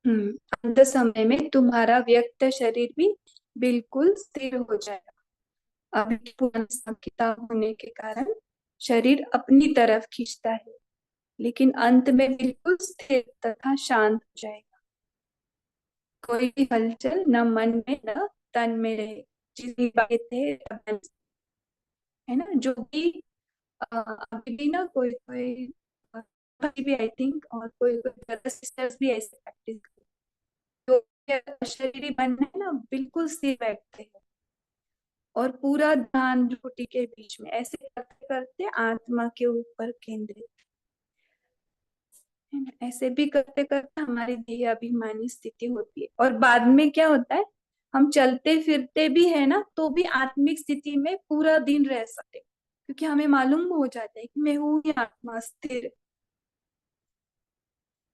अंत समय में तुम्हारा व्यक्त शरीर भी बिल्कुल स्थिर हो जाएगा। अभी पुराना किताब होने के कारण शरीर अपनी तरफ खींचता है, लेकिन अंत में बिल्कुल स्थिर तथा शांत हो जाएगा। कोई भी हलचल न मन में न तन में रहे। जितनी बातें है ना, जो भी अभी भी ना कोई कोई अभी भी आई थिंक, और कोई कोई सिस्टर्स भी ऐसे प्रैक्टिस तो शरीर मन है ना बिल्कुल स्थिर बैठते हैं, और पूरा ध्यान भ्रुकुटी के बीच में ऐसे करते करते आत्मा के ऊपर केंद्रित, है ना। ऐसे भी करते करते हमारी देह अभिमानी स्थिति होती है, और बाद में क्या होता है, हम चलते फिरते भी है ना तो भी आत्मिक स्थिति में पूरा दिन रह सकते, क्योंकि हमें मालूम हो जाता है कि मैं हूँ ही आत्मा, स्थिर,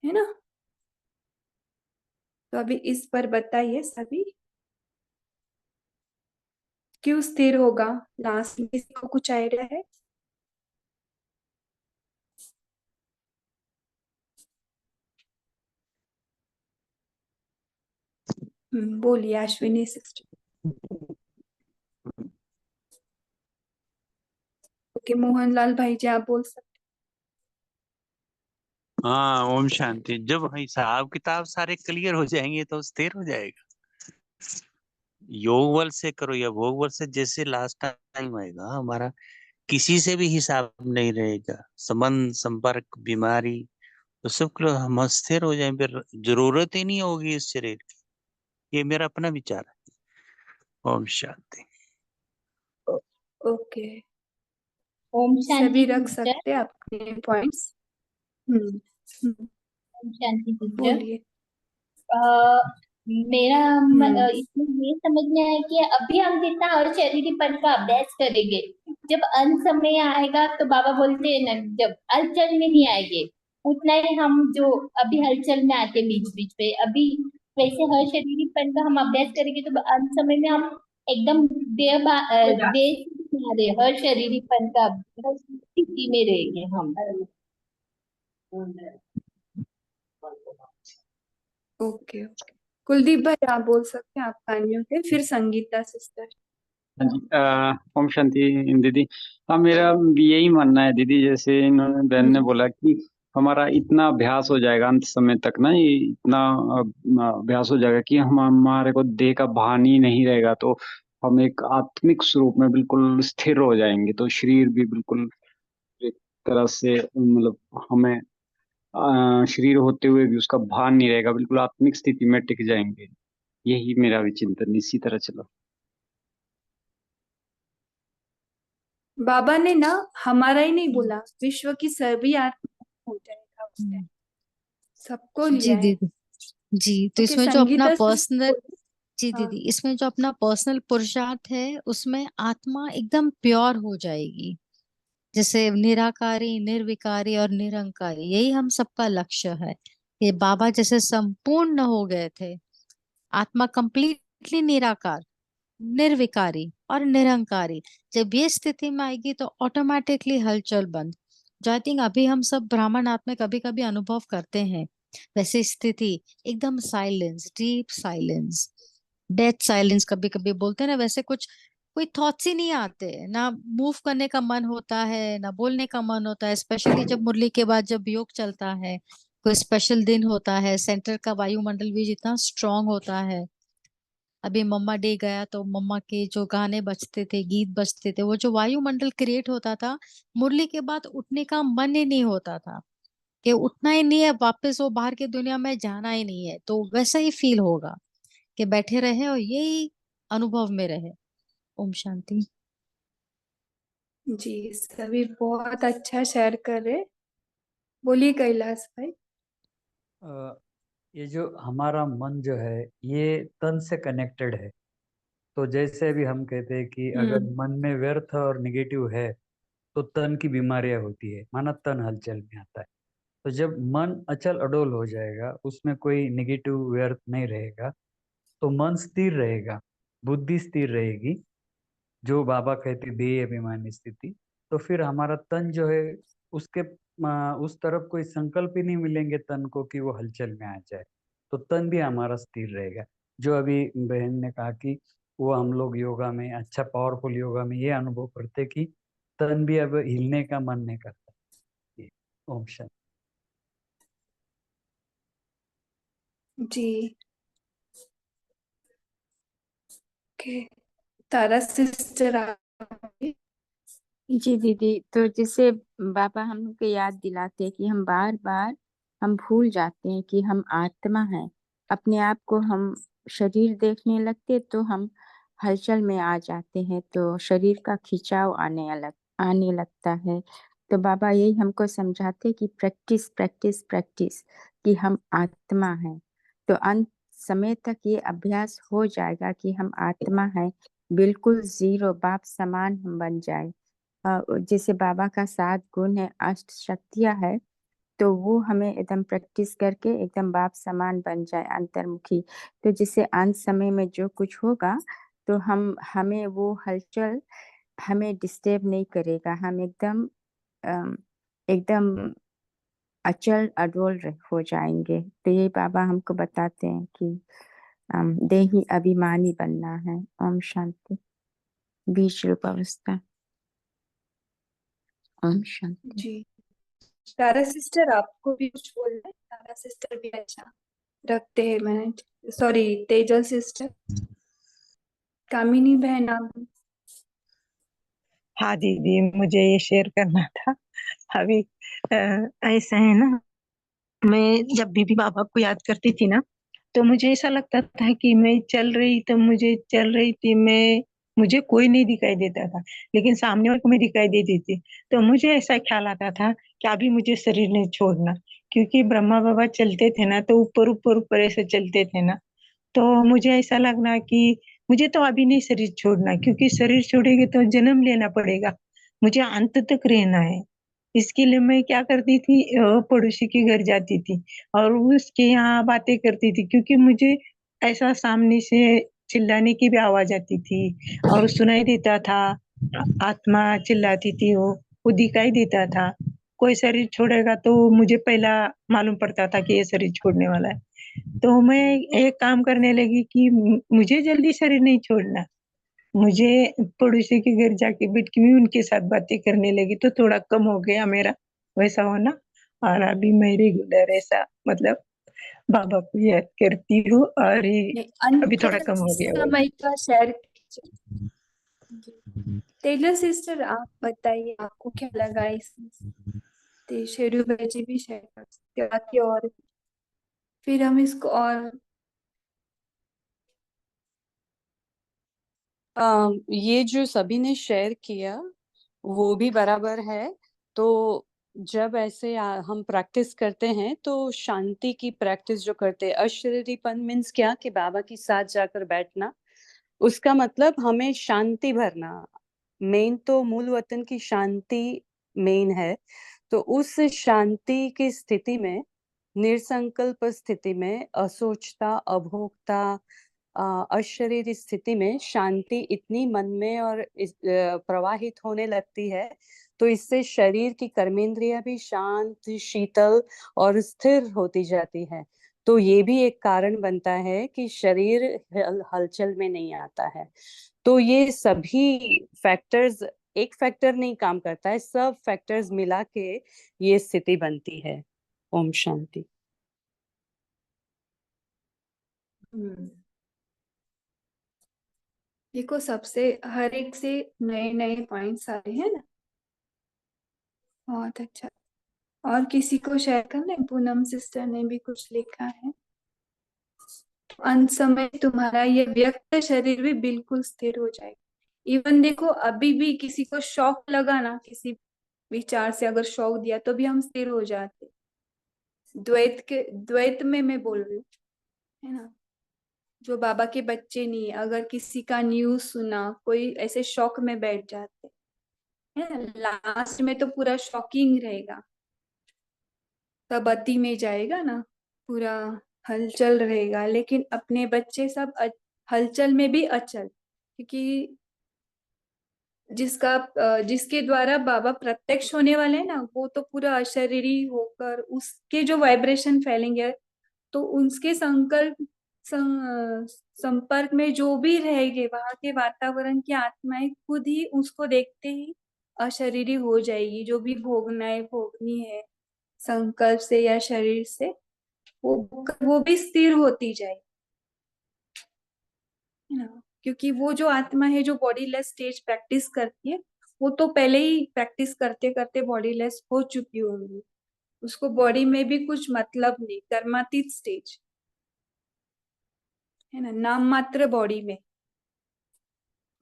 है ना। तो अभी इस पर बताइए सभी, क्यों स्थिर होगा, लास्ट में किसी को कुछ आइडिया है? बोलिए अश्विनी सिस्टर। ओके, मोहनलाल भाई जी आप बोल सकते। हाँ, ओम शांति। जब हिसाब किताब सारे क्लियर हो जाएंगे तो स्थिर हो जाएगा। योग बल से करो या भोग बल से, जैसे लास्ट टाइम आएगा हमारा किसी से भी हिसाब नहीं रहेगा, संबंध संपर्क बीमारी तो सब हम स्थिर हो जाएं, फिर जरूरत ही नहीं होगी इस शरीर की। ये मेरा अपना विचार है। ओम शांति। ओके, ओम सभी शांति रख टीचर। सकते हैं अपने पॉइंट्स। हम्म, ओम शांति टीचर। बोलिए। मेरा इसमें ये समझ में आया कि अभी हम जितना और शरीरीपन का अभ्यास करेंगे, जब अंत समय आएगा तो बाबा बोलते हैं ना, जब हलचल में नहीं आएंगे उतना ही हम जो अभी हलचल में आते बीच बीच पे, अभी वैसे हर शरीरीपन का हम अभ्यास करेंगे तो अंत समय में हम एकदम देह से हर शरीरीपन का स्थिति में रहेंगे हम। ओके ओके, कुलदीप भाई आप बोल सकते हैं, आप अनम्यूट है, फिर संगीता सिस्टर। हाँ जी, ओम शांति दीदी। हाँ, मेरा भी यही मानना है दीदी, जैसे इन्होंने बहन ने बोला कि हमारा इतना अभ्यास हो जाएगा अंत समय तक ना, ये इतना अभ्यास हो जाएगा कि हम हमारे को देह का भान ही नहीं रहेगा, तो हम एक आत्मिक स्वरूप में बिल्कुल स्थिर हो जाएंगे। तो शरीर भी बिल्कुल एक तरह से मतलब हमें शरीर होते हुए भी उसका भान नहीं रहेगा, बिल्कुल आत्मिक स्थिति में टिक जाएंगे। यही मेरा विचिंतन, इसी तरह चलो। बाबा ने ना हमारा ही नहीं बोला, विश्व की सभी आत्मा हो जाएगा उस टाइम, सबको जी लिया है। दीदी। जी, तो ओके, इसमें जो अपना संगीता पर्सनल, सिस्टर। जी हाँ, दीदी, इसमें जो अपना पर्सनल पुरुषार्थ है उसमें आत्मा एकदम प्योर हो जाएगी, जैसे निराकारी, निर्विकारी और निरंकारी, यही हम सबका लक्ष्य है। ये बाबा जैसे संपूर्ण हो गए थे, आत्मा कंप्लीटली निराकार, निर्विकारी और निरंकारी। जब ये स्थिति में आएगी तो ऑटोमेटिकली हलचल बंद, जो आई थिंक अभी हम सब ब्राह्मण आत्मा कभी कभी अनुभव करते हैं, वैसे स्थिति, एकदम silence, deep silence, death silence कभी कभी बोलते हैं ना, वैसे कुछ कोई थॉट्स ही नहीं आते, ना मूव करने का मन होता है, ना बोलने का मन होता है, स्पेशली जब मुरली के बाद जब योग चलता है, कोई स्पेशल दिन होता है, सेंटर का वायुमंडल भी जितना स्ट्रांग होता है। अभी मम्मा डे गया तो मम्मा के जो गाने बजते थे, गीत बजते थे, वो जो वायुमंडल क्रिएट होता था, मुरली के बाद उठने का मन ही नहीं होता था, कि उठना ही नहीं है, वापस वो बाहर की दुनिया में जाना ही नहीं है। तो वैसा ही फील होगा कि बैठे रहे और यही अनुभव में रहे। ओम शांति। जी, सभी बहुत अच्छा शेयर कर रहे। बोलिए कैलाश भाई। अ, ये जो हमारा मन जो है ये तन से कनेक्टेड है। तो जैसे अभी हम कहते हैं कि अगर मन में व्यर्थ और निगेटिव है तो तन की बीमारियां होती है, माना तन हलचल में आता है। तो जब मन अचल अडोल हो जाएगा, उसमें कोई निगेटिव व्यर्थ नहीं रहेगा, तो मन स्थिर रहेगा, बुद्धि स्थिर रहेगी, जो बाबा कहते देह अभिमानी स्थिति। तो फिर हमारा तन जो है उसके उस तरफ कोई संकल्प ही नहीं मिलेंगे तन को कि वो हलचल में आ जाए, तो तन भी हमारा स्थिर रहेगा। जो अभी बहन ने कहा कि वो हम लोग योगा में, अच्छा पावरफुल योगा में ये अनुभव करते कि तन भी अब हिलने का मन नहीं करता। ये ओम शांति। जी, ओके। तारा सिस्टर आप। जी दीदी, तो जैसे बाबा हम लोग को याद दिलाते हैं कि हम बार बार हम भूल जाते हैं कि हम आत्मा हैं। अपने आप को हम शरीर देखने लगते तो हम हलचल में आ जाते हैं, तो शरीर का खिंचाव आने लगता है। तो बाबा यही हमको समझाते कि प्रैक्टिस प्रैक्टिस प्रैक्टिस, कि हम आत्मा हैं। तो अंत समय तक ये अभ्यास हो जाएगा कि हम आत्मा हैं, बिल्कुल जीरो बाप समान हम बन जाए। जैसे बाबा का 7 गुण है, 8 शक्तियां है, तो वो हमें एकदम प्रैक्टिस करके एकदम बाप समान बन जाए, अंतर्मुखी। तो जिससे अंत समय में जो कुछ होगा तो हमें वो हलचल हमें डिस्टर्ब नहीं करेगा। हम अम, एकदम अचल अडोल हो जाएंगे। तो ये बाबा हमको बताते हैं कि देही अभिमानी बनना है। ओम शांति। बीच रूप अवस्था। ओम शांति। जी, तारा सिस्टर आपको भी कुछ बोलना है? तारा सिस्टर भी अच्छा रखते हैं मैंने, सॉरी तेजल सिस्टर, कामिनी बहन आप। हाँ दीदी, मुझे ये शेयर करना था। अभी ऐसा है ना, मैं जब भी बाबा को याद करती थी ना, तो मुझे ऐसा लगता था कि मैं चल रही, तो मुझे चल रही थी मैं, मुझे कोई नहीं दिखाई देता था, लेकिन सामने वाले को मैं दिखाई देती थी। तो मुझे ऐसा ख्याल आता था कि अभी मुझे शरीर नहीं छोड़ना, क्योंकि ब्रह्मा बाबा चलते थे ना, तो ऊपर ऊपर ऊपर ऐसे चलते थे ना। तो मुझे ऐसा लगना कि मुझे तो अभी नहीं शरीर छोड़ना, क्योंकि शरीर छोड़ेंगे तो जन्म लेना पड़ेगा, मुझे अंत तक रहना है। इसके लिए मैं क्या करती थी, पड़ोसी के घर जाती थी और उसके यहाँ बातें करती थी, क्योंकि मुझे ऐसा सामने से चिल्लाने की भी आवाज आती थी और सुनाई देता था, आत्मा चिल्लाती थी, वो दिखाई देता था। कोई शरीर छोड़ेगा तो मुझे पहला मालूम पड़ता था कि ये शरीर छोड़ने वाला है। तो मैं एक काम करने लगी कि मुझे जल्दी शरीर नहीं छोड़ना, मुझे पड़ोसी के घर जाके बैठ के भी उनके साथ बातें करने लगी, तो थोड़ा कम हो गया मेरा वैसा होना। और अभी मैं रेगुलर ऐसा मतलब बाबा को याद करती हूँ, और नहीं, अभी थोड़ा अंत कम हो गया वो। समय का शेयर कीजिए। तेजल सिस्टर आप बताइए, आपको क्या लगा इसमें? तो शेरू भाई जी भी शेयर कर सकते हो, बाकी और फिर हम इसको और ये जो सभी ने शेयर किया वो भी बराबर है। तो जब ऐसे हम प्रैक्टिस करते हैं तो शांति की प्रैक्टिस जो करते हैं, अशरीरीपन मीन्स क्या, कि बाबा के साथ जाकर बैठना, उसका मतलब हमें शांति भरना। मेन तो मूल वतन की शांति मेन है। तो उस शांति की स्थिति में, निर्संकल्प स्थिति में, असोचता, अभोक्ता, अशरीरी स्थिति में शांति इतनी मन में और प्रवाहित होने लगती है, तो इससे शरीर की कर्मेंद्रियां भी शांत, शीतल और स्थिर होती जाती है। तो ये भी एक कारण बनता है कि शरीर हलचल में नहीं आता है। तो ये सभी फैक्टर्स, एक फैक्टर नहीं काम करता है, सब फैक्टर्स मिला के ये स्थिति बनती है। ओम शांति। देखो, सबसे हर एक से नए नए पॉइंट्स आए हैं ना, बहुत अच्छा। और किसी को शेयर करना है? पूनम सिस्टर ने भी कुछ लिखा है। अंत समय तुम्हारा ये व्यक्त शरीर भी बिल्कुल स्थिर हो जाएगा। इवन देखो, अभी भी किसी को शौक लगा ना, किसी विचार से अगर शौक दिया तो भी हम स्थिर हो जाते। द्वैत में मैं बोल रही हूँ, है ना। जो बाबा के बच्चे नहीं, अगर किसी का न्यूज सुना, कोई ऐसे शौक में बैठ जाते है ना, लास्ट में तो पूरा शॉकिंग रहेगा, तब अति में जाएगा ना, पूरा हलचल रहेगा। लेकिन अपने बच्चे सब हलचल में भी अचल, क्योंकि जिसके द्वारा बाबा प्रत्यक्ष होने वाले हैं ना, वो तो पूरा अशरीरी होकर उसके जो वाइब्रेशन फैलेंगे, तो उसके संपर्क में जो भी रहेंगे, वहां के वातावरण की आत्माएं खुद ही उसको देखते ही अशरीरी हो जाएगी। जो भी भोगनी है संकल्प से या शरीर से, वो भी स्थिर होती जाएगी, है ना। क्योंकि वो जो आत्मा है जो बॉडी लेस स्टेज प्रैक्टिस करती है, वो तो पहले ही प्रैक्टिस करते करते बॉडी लेस हो चुकी होंगी। उसको बॉडी में भी कुछ मतलब नहीं, कर्मातीत स्टेज, है ना, नाम मात्र बॉडी में।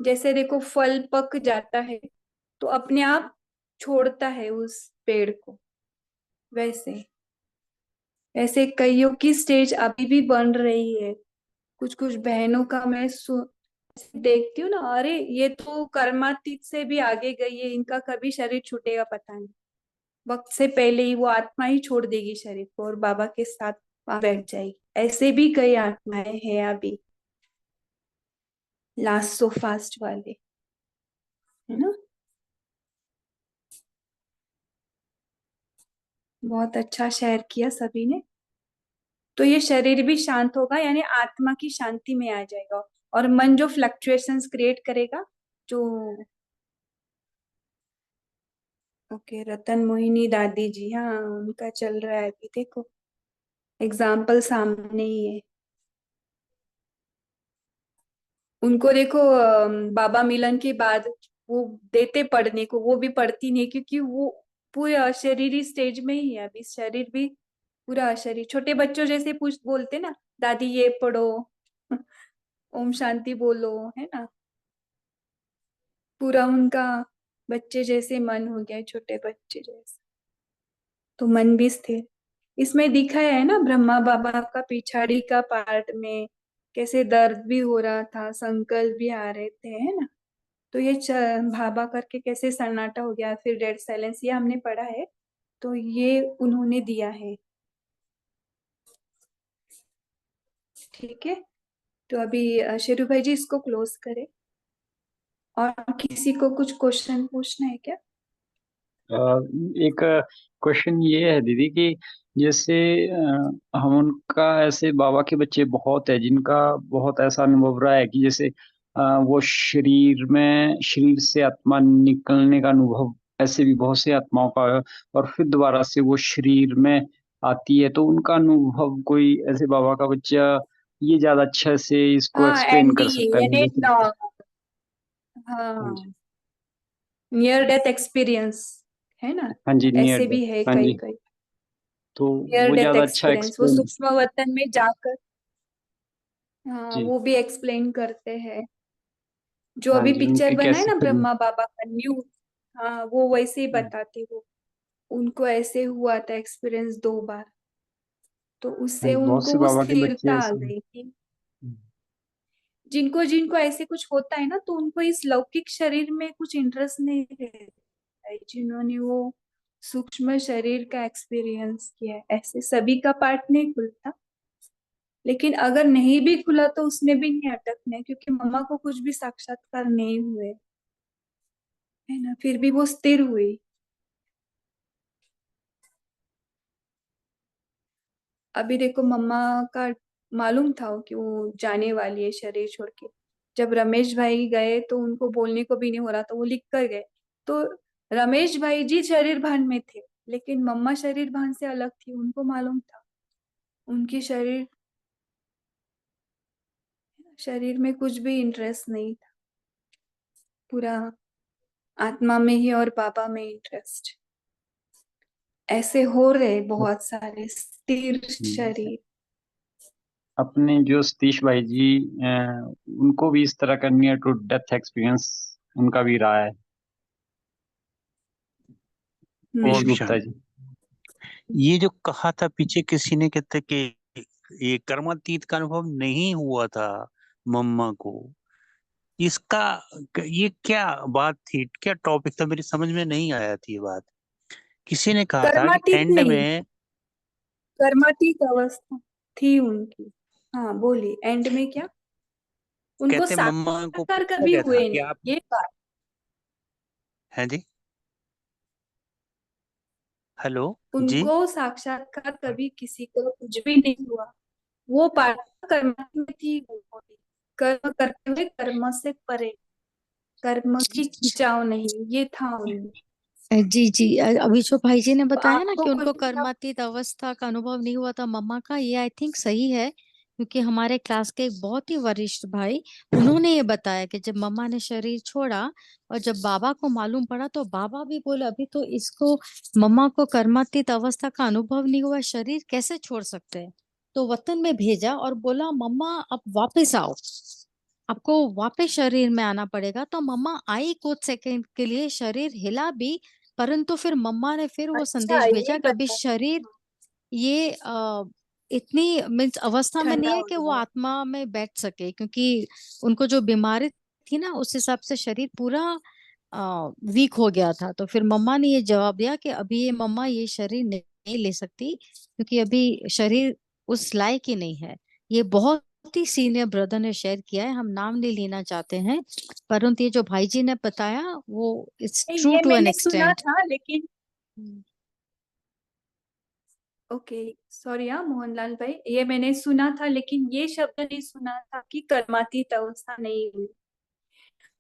जैसे देखो, फल पक जाता है तो अपने आप छोड़ता है उस पेड़ को, वैसे ऐसे कईयों की स्टेज अभी भी बन रही है। कुछ कुछ बहनों का मैं देखती हूँ ना, अरे ये तो कर्मातीत से भी आगे गई है, इनका कभी शरीर छूटेगा पता नहीं, वक्त से पहले ही वो आत्मा ही छोड़ देगी शरीर को और बाबा के साथ वहां बैठ जाएगी। ऐसे भी कई आत्माएं हैं अभी, लास्ट सो फास्ट वाले, है ना। बहुत अच्छा शेयर किया सभी ने। तो ये शरीर भी शांत होगा, यानी आत्मा की शांति में आ जाएगा। और मन जो फ्लक्चुएशंस क्रिएट करेगा, जो ओके, रतन मोहिनी दादी जी, हाँ उनका चल रहा है अभी, देखो एग्जाम्पल सामने ही है। उनको देखो, बाबा मिलन के बाद वो देते पढ़ने को, वो भी पढ़ती नहीं, क्योंकि वो पूरे अशरीरी स्टेज में ही है अभी। शरीर भी पूरा अशरीर, छोटे बच्चों जैसे पूछ बोलते ना, दादी ये पढ़ो, ओम शांति बोलो, है ना। पूरा उनका बच्चे जैसे मन हो गया है, छोटे बच्चे जैसे। तो मन भी स्थिर, इसमें दिखाया है ना ब्रह्मा बाबा का पिछाड़ी का पार्ट में कैसे दर्द भी हो रहा था, संकल्प भी आ रहे थे, है ना। तो ये भाबा करके कैसे सन्नाटा हो गया, फिर डेड साइलेंस, ये हमने पढ़ा है। तो ये उन्होंने दिया है, ठीक है। तो अभी शेरू भाई जी इसको क्लोज करें। और किसी को कुछ क्वेश्चन पूछना है क्या? एक क्वेश्चन ये है दीदी कि जैसे हम उनका ऐसे बाबा के बच्चे बहुत है जिनका बहुत ऐसा अनुभव रहा है कि जैसे वो शरीर से आत्मा निकलने का अनुभव, ऐसे भी बहुत से आत्माओं का है, और फिर दोबारा से वो शरीर में आती है। तो उनका अनुभव कोई ऐसे बाबा का बच्चा ये ज्यादा अच्छे से इसको हाँ, एक्सप्लेन कर एनडीए सकता है यानी मुझे। हाँ जी। हाँ, नियर डेथ एक्सपीरियंस, है ना। हाँ जी, नियर ऐसे डेथ। भी है हाँ कई जी। कई तो नियर वो डेथ ज्यादा अच्छा एक्सपीरियंस, वो एक्सप्लेन। सूक्ष्म वतन में जाकर, हाँ जी। वो भी एक्सप्लेन करते हैं। जो हाँ अभी जी, पिक्चर उनके बना है कैसे ना फीलिंग। ब्रह्मा बाबा का न्यू, हाँ वो वैसे ही बताते वो, उनको ऐसे हुआ था एक्सपीरियंस 2 बार, तो हाँ उससे जी, बहुत उनको से वो बाबा के स्थिरता बच्चे आ ऐसे हैं। गई कि जिनको जिनको ऐसे कुछ होता है ना, तो उनको इस लौकिक शरीर में कुछ इंटरेस्ट नहीं रहता है, जिन्होंने वो सूक्ष्म शरीर का एक्सपीरियंस किया है। ऐसे सभी का पार्ट नहीं खुलता, लेकिन अगर नहीं भी खुला तो उसमें भी नहीं अटकना है, क्योंकि मम्मा को कुछ भी साक्षात्कार नहीं हुए, है ना, फिर भी वो स्थिर हुई। अभी देखो मम्मा का मालूम था कि वो जाने वाली है शरीर छोड़ के। जब रमेश भाई गए तो उनको बोलने को भी नहीं हो रहा था, वो लिख कर गए। तो रमेश भाई जी शरीर भान में थे, लेकिन मम्मा शरीर भान से अलग थी, उनको मालूम था उनकी शरीर शरीर में कुछ भी इंटरेस्ट नहीं था, पूरा आत्मा में ही और बाबा में इंटरेस्ट। ऐसे हो रहे बहुत सारे स्थिर शरीर। अपने जो सतीश भाई जी उनको भी इस तरह का नियर टू डेथ एक्सपीरियंस उनका भी रहा है। सतीश ओम गुप्ता शांति। जी। ये जो कहा था पीछे किसी ने, कहते कि ये कर्मातीत का अनुभव नहीं हुआ था मम्मा को, इसका ये क्या बात थी, क्या टॉपिक था, मेरी समझ में नहीं आया थी ये बात। किसी ने कहा था कि कर्मातीत एंड नहीं, में, कर्मातीत अवस्था थी उनकी। हाँ बोलिए, एंड में क्या उनको कहते मम्मा को साक्षात्कार पूछा कभी गया था हुए कि नहीं, आप ये बात। हैं जी। हेलो जी। उनको साक्षात्कार कभी किसी को कुछ भी नहीं हुआ। वो पार्ट कर्म में थी, वो भी कर्म करते हुए कर्म से परे, कर्म की खिंचाव नहीं, ये था उनमें। जी जी, अभी जो भाई जी ने तो बताया ना आपको कि कुछ उनको भी ना। कर्मातीत अवस्था का अनुभव नहीं हुआ था मम्मा का, ये आई थिंक सही है, क्योंकि हमारे क्लास के एक बहुत ही वरिष्ठ भाई, उन्होंने ये बताया कि जब मम्मा ने शरीर छोड़ा और जब बाबा को मालूम पड़ा तो बाबा भी बोले अभी तो इसको, मम्मा को कर्मातीत अवस्था का अनुभव नहीं हुआ, शरीर कैसे छोड़ सकते हैं। तो वतन में भेजा और बोला मम्मा अब वापस आओ, आपको वापस शरीर में आना पड़ेगा। तो मम्मा आई कुछ सेकंड के लिए, शरीर हिला भी, परंतु फिर मम्मा ने फिर वो अच्छा संदेश ये भेजा कि अभी बता, शरीर ये इतनी मीन्स अवस्था में ठंडा नहीं है हो कि वो जाए। आत्मा में बैठ सके, क्योंकि उनको जो बीमारी थी ना उस हिसाब से शरीर पूरा वीक हो गया था। तो फिर मम्मा ने ये जवाब दिया कि अभी ये मम्मा ये शरीर नहीं ले सकती, क्योंकि अभी शरीर उस लायक ही नहीं है। ये बहुत ही सीनियर ब्रदर ने शेयर किया है, हम नाम नहीं लेना चाहते हैं, परंतु ये जो भाई जी ने बताया वो इट्स ट्रू ये टू एन मैंने सुना एक्सटेंट। था लेकिन, ओके सॉरी हाँ मोहनलाल भाई, ये मैंने सुना था लेकिन ये शब्द नहीं सुना था कि कर्मातीत अवस्था नहीं हुई।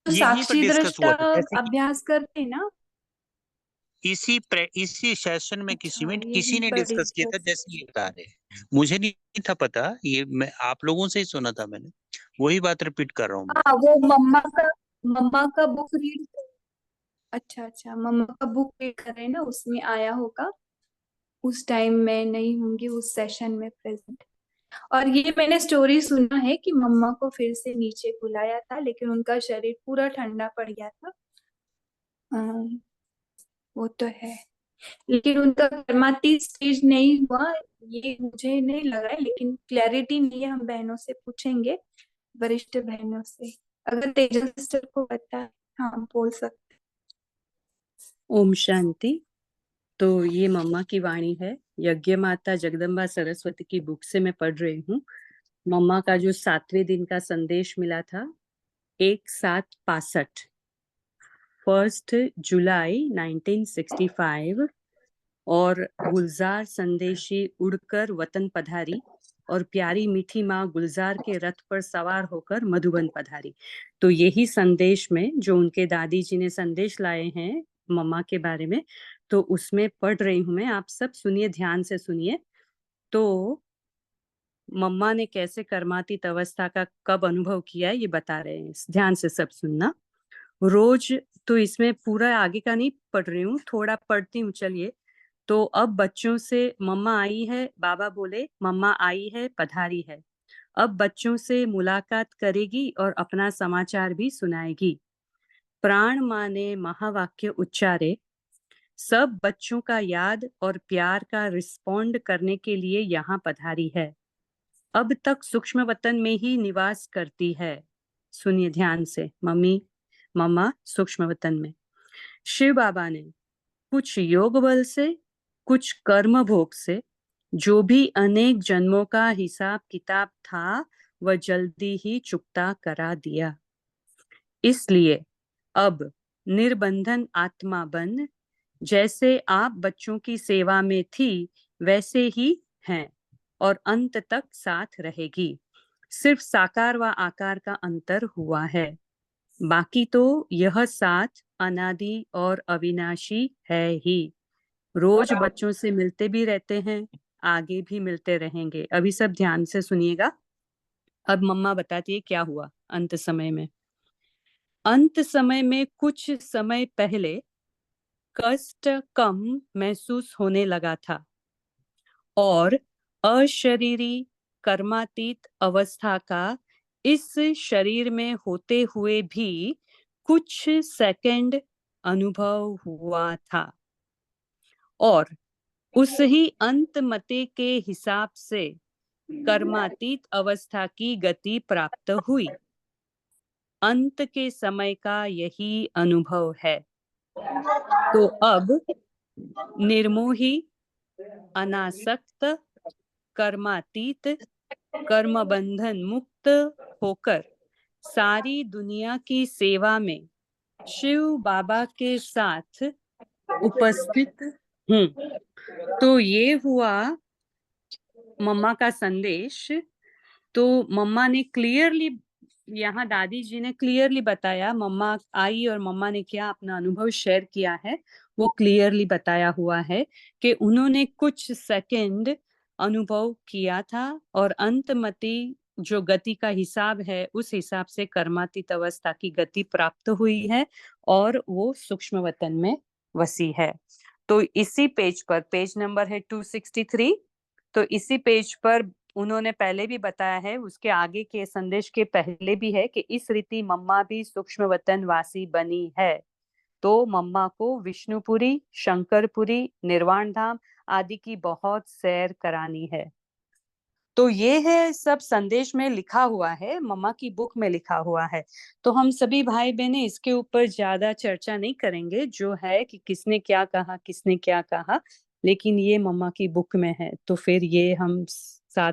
तो यहीं पर साक्षी डिस्कस दृष्टा हुआ था, जैसे कि अभ्यास करते हैं ना। इसी सेशन में किसी अच्छा में यहीं किसी ने पर डिस्कस किया था, डिस्कस। जैसे ये बता रहे। मुझे नहीं था पता, ये मैं आप लोगों से ही सुना था मैंने, वही बात रिपीट कर रहा हूँ मैं। हाँ वो मम्मा का बुक रीड। अच्छा अच्छा, मम्मा का बुक रीड कर रहे हैं ना, उसमें आया होगा। उस टाइम मैं नहीं होंगी उस सेशन में प्रेजेंट। और ये मैंने स्टोरी सुना है कि मम्मा को फिर से नीचे बुलाया था, लेकिन उनका शरीर पूरा ठंडा पड़ गया था। हाँ, वो तो है। लेकिन उनका कर्मातीत स्टेज नहीं हुआ, ये मुझे नहीं लगा है, लेकिन क्लैरिटी नहीं है, हम बहनों से पूछेंगे, वरिष्ठ बहनों से। अगर तेजल सिस्टर को पता है, हाँ बोल सकते। ओम शांति। तो ये मम्मा की वाणी है, यज्ञ माता जगदम्बा सरस्वती की बुक से मैं पढ़ रही हूँ। मम्मा का जो 7वें दिन का संदेश मिला था, 1765, 1 जुलाई 1965, और गुलजार संदेशी उड़कर वतन पधारी और प्यारी मीठी माँ गुलजार के रथ पर सवार होकर मधुबन पधारी। तो यही संदेश में जो उनके दादी जी ने संदेश लाए हैं मम्मा के बारे में, तो उसमें पढ़ रही हूँ मैं। आप सब सुनिए, ध्यान से सुनिए। तो मम्मा ने कैसे कर्मातीत अवस्था का कब अनुभव किया है ये बता रहे हैं, ध्यान से सब सुनना। रोज, तो इसमें पूरा आगे का नहीं पढ़ रही हूँ, थोड़ा पढ़ती हूँ, चलिए। तो अब बच्चों से मम्मा आई है, बाबा बोले मम्मा आई है, पधारी है। अब बच्चों से मुलाकात करेगी और अपना समाचार भी सुनाएगी। प्राण माँ ने महावाक्य उच्चारे, सब बच्चों का याद और प्यार का रिस्पॉन्ड करने के लिए यहाँ पधारी है। अब तक सूक्ष्म वतन में ही निवास करती है। सुनिए ध्यान से, मम्मा सूक्ष्म वतन में। शिव बाबा ने कुछ योग बल से, कुछ कर्म भोग से, जो भी अनेक जन्मों का हिसाब किताब था वह जल्दी ही चुकता करा दिया। इसलिए अब निर्बंधन आत्मा बन, जैसे आप बच्चों की सेवा में थी वैसे ही हैं। और अंत तक साथ रहेगी। सिर्फ साकार व आकार का अंतर हुआ है, बाकी तो यह साथ अनादि और अविनाशी है ही। रोज बच्चों से मिलते भी रहते हैं, आगे भी मिलते रहेंगे। अभी सब ध्यान से सुनिएगा। अब मम्मा बताती है क्या हुआ अंत समय में। अंत समय में कुछ समय पहले कष्ट कम महसूस होने लगा था और अशरीरी कर्मातीत अवस्था का इस शरीर में होते हुए भी कुछ सेकंड अनुभव हुआ था और उस ही अंत मते के हिसाब से कर्मातीत अवस्था की गति प्राप्त हुई। अंत के समय का यही अनुभव है। तो अब निर्मोही, अनासक्त, कर्मातीत, कर्म बंधन मुक्त होकर सारी दुनिया की सेवा में शिव बाबा के साथ उपस्थित हूँ। तो ये हुआ मम्मा का संदेश। तो मम्मा ने क्लियरली, यहाँ दादी जी ने क्लियरली बताया, मम्मा आई और मम्मा ने क्या अपना अनुभव शेयर किया है वो क्लियरली बताया हुआ है कि उन्होंने कुछ सेकंड अनुभव किया था और अंतमति जो गति का हिसाब है उस हिसाब से कर्मातीत अवस्था की गति प्राप्त हुई है और वो सूक्ष्म वतन में वसी है। तो इसी पेज पर, पेज नंबर है 263, तो इसी पेज पर उन्होंने पहले भी बताया है, उसके आगे के संदेश के पहले भी है कि इस रीति मम्मा भी सूक्ष्म वतन वासी बनी है। तो मम्मा को विष्णुपुरी, शंकरपुरी, निर्वाण धाम आदि की बहुत सैर करानी है। तो ये है सब संदेश में लिखा हुआ है, मम्मा की बुक में लिखा हुआ है। तो हम सभी भाई बहनें इसके ऊपर ज्यादा चर्चा नहीं करेंगे, जो है कि किसने क्या कहा, किसने क्या कहा, लेकिन ये मम्मा की बुक में है। तो फिर ये हम साथ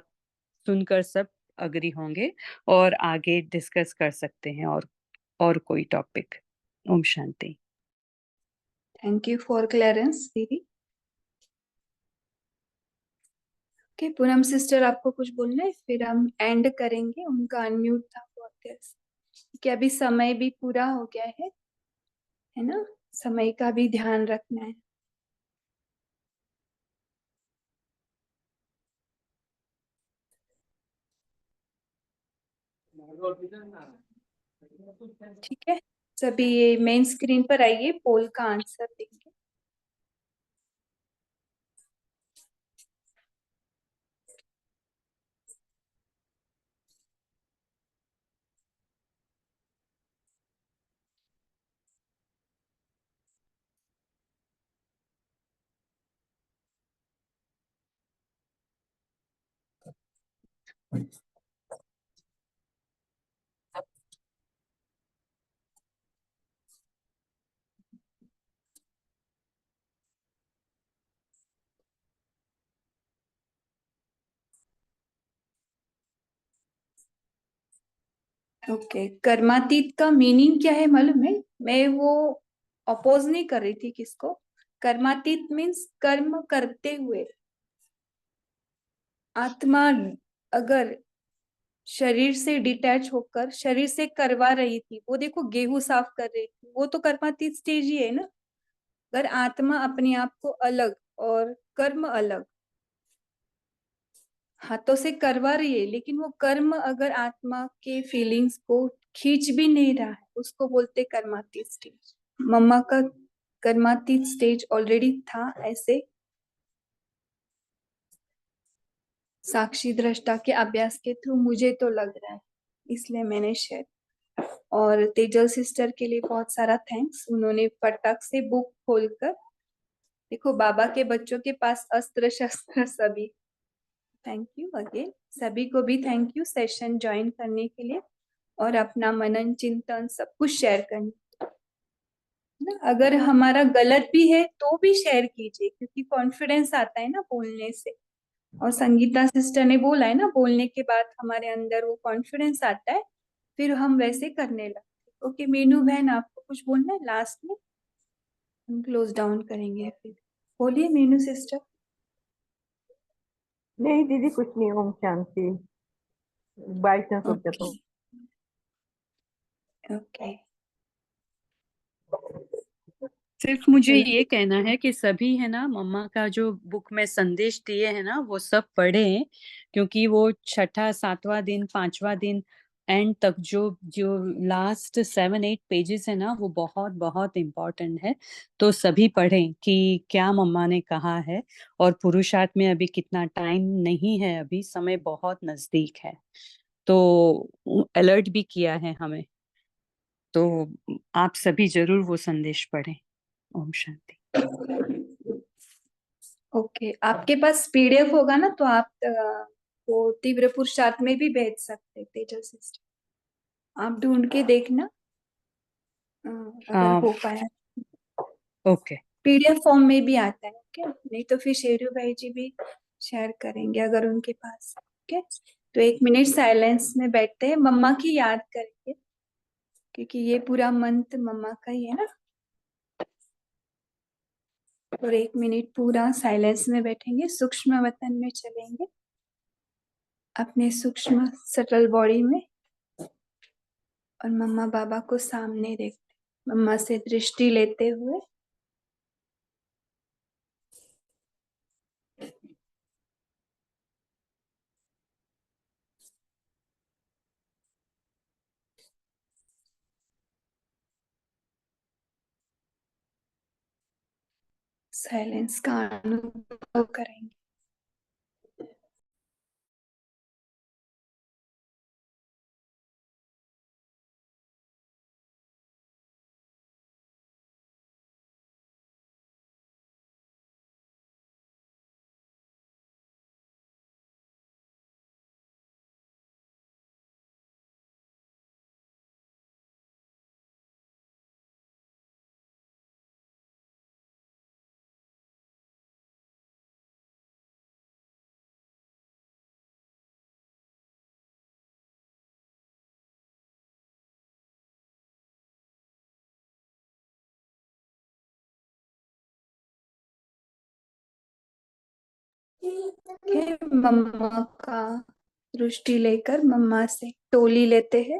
सुनकर सब अग्री होंगे और आगे डिस्कस कर सकते हैं और कोई टॉपिक। ओम शांति। थैंक यू फॉर क्लियरेंस दीदी। ओके पूनम सिस्टर, आपको कुछ बोलना है? फिर हम एंड करेंगे। उनका अनम्यूट था बहुत देर से, क्योंकि अभी समय भी पूरा हो गया है ना? समय का भी ध्यान रखना है। ठीक है, सभी ये मेन स्क्रीन पर आइए, पोल का आंसर देंगे। ओके, कर्मातीत का मीनिंग क्या है मालूम है? मैं वो अपोज नहीं कर रही थी किसको। कर्मातीत मीन्स कर्म करते हुए। आत्मा अगर शरीर से डिटैच होकर शरीर से करवा रही थी, वो देखो गेहूं साफ कर रही थी, वो तो कर्मातीत स्टेज ही है ना। अगर आत्मा अपने आप को अलग और कर्म अलग हाथों से करवा रही है, लेकिन वो कर्म अगर आत्मा के फीलिंग्स को खींच भी नहीं रहा है, उसको बोलते कर्मातीत स्टेज। मम्मा का कर्मातीत स्टेज ऑलरेडी था ऐसे साक्षी दृष्टा के अभ्यास के थ्रू, मुझे तो लग रहा है, इसलिए मैंने शेयर। और तेजल सिस्टर के लिए बहुत सारा थैंक्स, उन्होंने फटक से बुक खोलकर देखो बाबा के बच्चों के पास अस्त्र शस्त्र सभी। थैंक यू अगेन, सभी को भी थैंक यू सेशन ज्वाइन करने के लिए और अपना मनन चिंतन सब कुछ शेयर करने ना। अगर हमारा गलत भी है तो भी शेयर कीजिए, क्योंकि कॉन्फिडेंस आता है ना बोलने से। और संगीता सिस्टर ने बोला है ना, बोलने के बाद हमारे अंदर वो कॉन्फिडेंस आता है, फिर हम वैसे करने लगते। ओके मीनू बहन, आपको कुछ बोलना है लास्ट में? हम क्लोज डाउन करेंगे फिर। बोलिए मीनू सिस्टर। नहीं दीदी कुछ नहीं, ओम शांति। बारिश में सोचा तो। ओके। सिर्फ मुझे चलो। ये कहना है कि सभी है ना मम्मा का जो बुक में संदेश दिए है ना वो सब पढ़ें, क्योंकि वो छठा 7वां दिन 5वां दिन एंड तक जो जो लास्ट 7-8 पेजेस है ना वो बहुत बहुत इम्पोर्टेंट है। तो सभी पढ़ें कि क्या मम्मा ने कहा है, और पुरुषार्थ में अभी कितना टाइम नहीं है, अभी समय बहुत नजदीक है। तो अलर्ट भी किया है हमें, तो आप सभी जरूर वो संदेश पढ़ें। ओम शांति। ओके, आपके पास पीडीएफ होगा ना, तो आप वो तीव्र पुरुषार्थ में भी भेज सकते, तेजल सिस्टर। आप ढूंढ के देखना अगर हो पाया। ओके। पीडीएफ फॉर्म में भी आता है। ओके, नहीं तो फिर शेरू भाई जी भी शेयर करेंगे अगर उनके पास। ओके, तो 1 मिनट साइलेंस में बैठते हैं, मम्मा की याद करेंगे, क्योंकि ये पूरा मंत्र मम्मा का ही है ना। और 1 मिनट पूरा साइलेंस में बैठेंगे, सूक्ष्म वतन में चलेंगे, अपने सूक्ष्म सटल बॉडी में, और मम्मा बाबा को सामने देखते, मम्मा से दृष्टि लेते हुए साइलेंस का अनुभव करेंगे। ओके, मम्मा का दृष्टि लेकर मम्मा से टोली लेते हैं,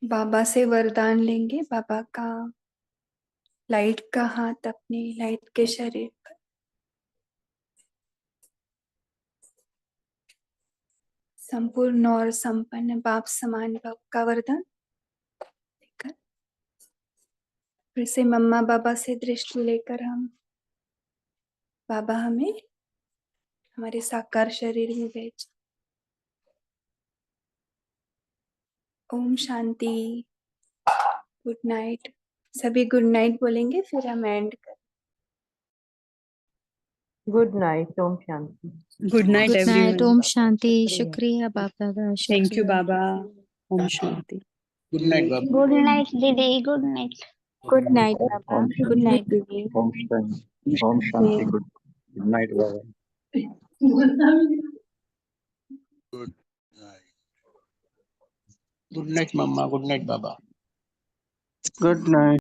बाबा से वरदान लेंगे। बाबा का लाइट का हाथ अपने लाइट के शरीर पर, संपूर्ण और संपन्न बाप समान भव का वरदान लेकर फिर से मम्मा बाबा से दृष्टि लेकर हम बाबा हमें हमारे साकार शरीर में भेज। ओम शांति, गुड नाइट। सभी गुड नाइट बोलेंगे, फिर हम एंड कर। गुड नाइट, ओम शांति। Good night good night. Everyone. ओम शांति। शुक्रिया। शुक्रिया बाप दादा, थैंक यू शुक्रिया। बाबा। ओम शांति। गुड नाइट बाबा। गुड नाइट दीदी, गुड नाइट। गुड नाइट बाबा, ओम गुड शांति। नाइट दीदी। ओम शांति। गुड नाइट बाबा। Good night. गुड नाइट मम्मा। गुड नाइट बाबा। Good night.